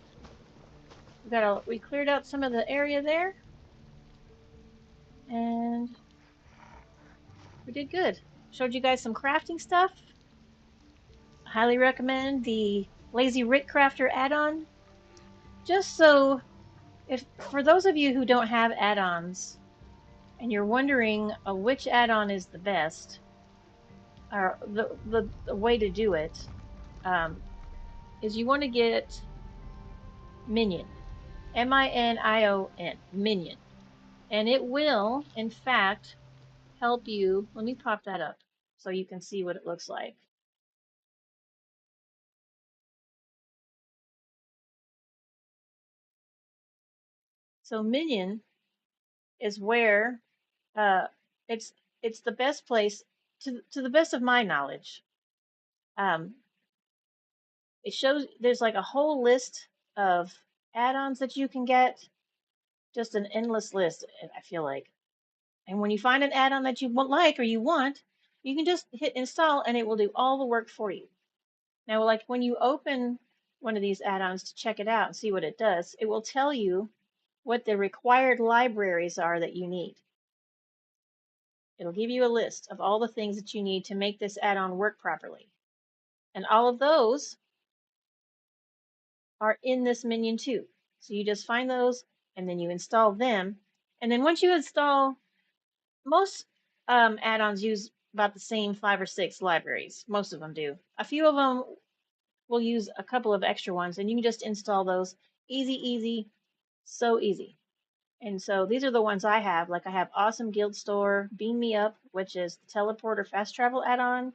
We cleared out some of the area there. And we did good. Showed you guys some crafting stuff. I highly recommend the Lazy Rick Crafter add-on. Just so, if for those of you who don't have add-ons and you're wondering which add-on is the best, or the way to do it, is you want to get Minion. M-I-N-I-O-N. Minion. And it will, in fact, help you. Let me pop that up so you can see what it looks like. So Minion is where it's the best place to the best of my knowledge. It shows there's like a whole list of add-ons that you can get, just an endless list. I feel like, and when you find an add-on that you like or you want, you can just hit install and it will do all the work for you. Now, like when you open one of these add-ons to check it out and see what it does, it will tell you what the required libraries are that you need. It'll give you a list of all the things that you need to make this add-on work properly. And all of those are in this minion too. So you just find those and then you install them. And then once you install, most add-ons use about the same 5 or 6 libraries. Most of them do. A few of them will use a couple of extra ones, and you can just install those. Easy, easy, so easy. And so these are the ones I have. Like I have Awesome Guild Store, Beam Me Up, which is the teleporter fast travel add-on,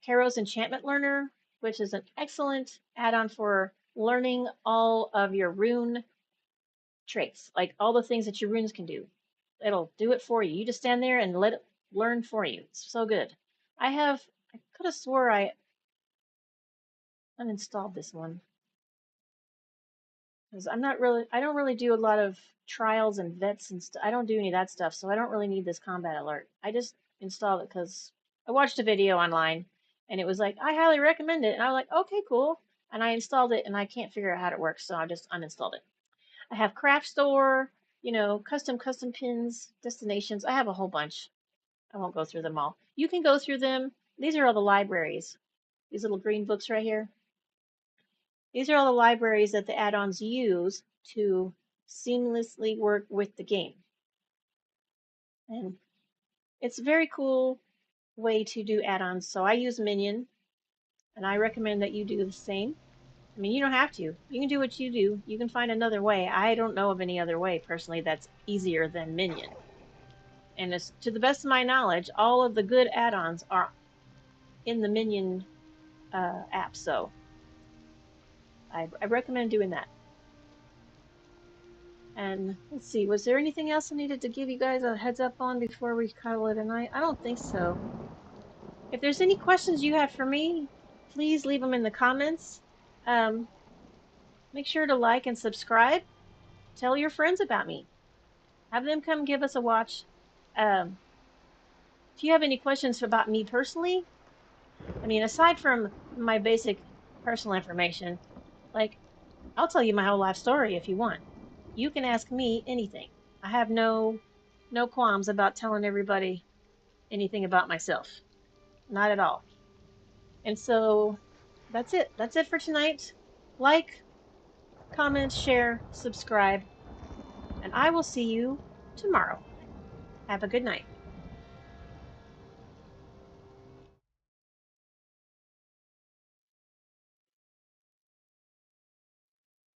Karo's Enchantment Learner, which is an excellent add-on for learning all of your rune traits, like all the things that your runes can do. It'll do it for you. You just stand there and let it learn for you. It's so good. I could have swore I uninstalled this one, because I don't really do a lot of trials and vets and stuff. I don't do any of that stuff, so I don't really need this combat alert. I just installed it because I watched a video online and it was like, I highly recommend it. And I was like, okay, cool. And I installed it and I can't figure out how it works, so I just uninstalled it. I have Craft Store, custom pins, destinations. I have a whole bunch. I won't go through them all. You can go through them. These are all the libraries. These little green books right here. These are all the libraries that the add-ons use to seamlessly work with the game. And it's a very cool way to do add-ons. So I use Minion, and I recommend that you do the same. I mean, you don't have to. You can do what you do. You can find another way. I don't know of any other way, personally, that's easier than Minion. And to the best of my knowledge, all of the good add-ons are in the Minion app. So I recommend doing that. And let's see, was there anything else I needed to give you guys a heads up on before we call it a night? I don't think so. If there's any questions you have for me, please leave them in the comments. Make sure to like and subscribe. Tell your friends about me. Have them come give us a watch. If you have any questions about me personally, I mean, aside from my basic personal information, like, I'll tell you my whole life story if you want. You can ask me anything. I have no qualms about telling everybody anything about myself. Not at all. And so that's it. That's it for tonight. Like, comment, share, subscribe, and I will see you tomorrow. Have a good night.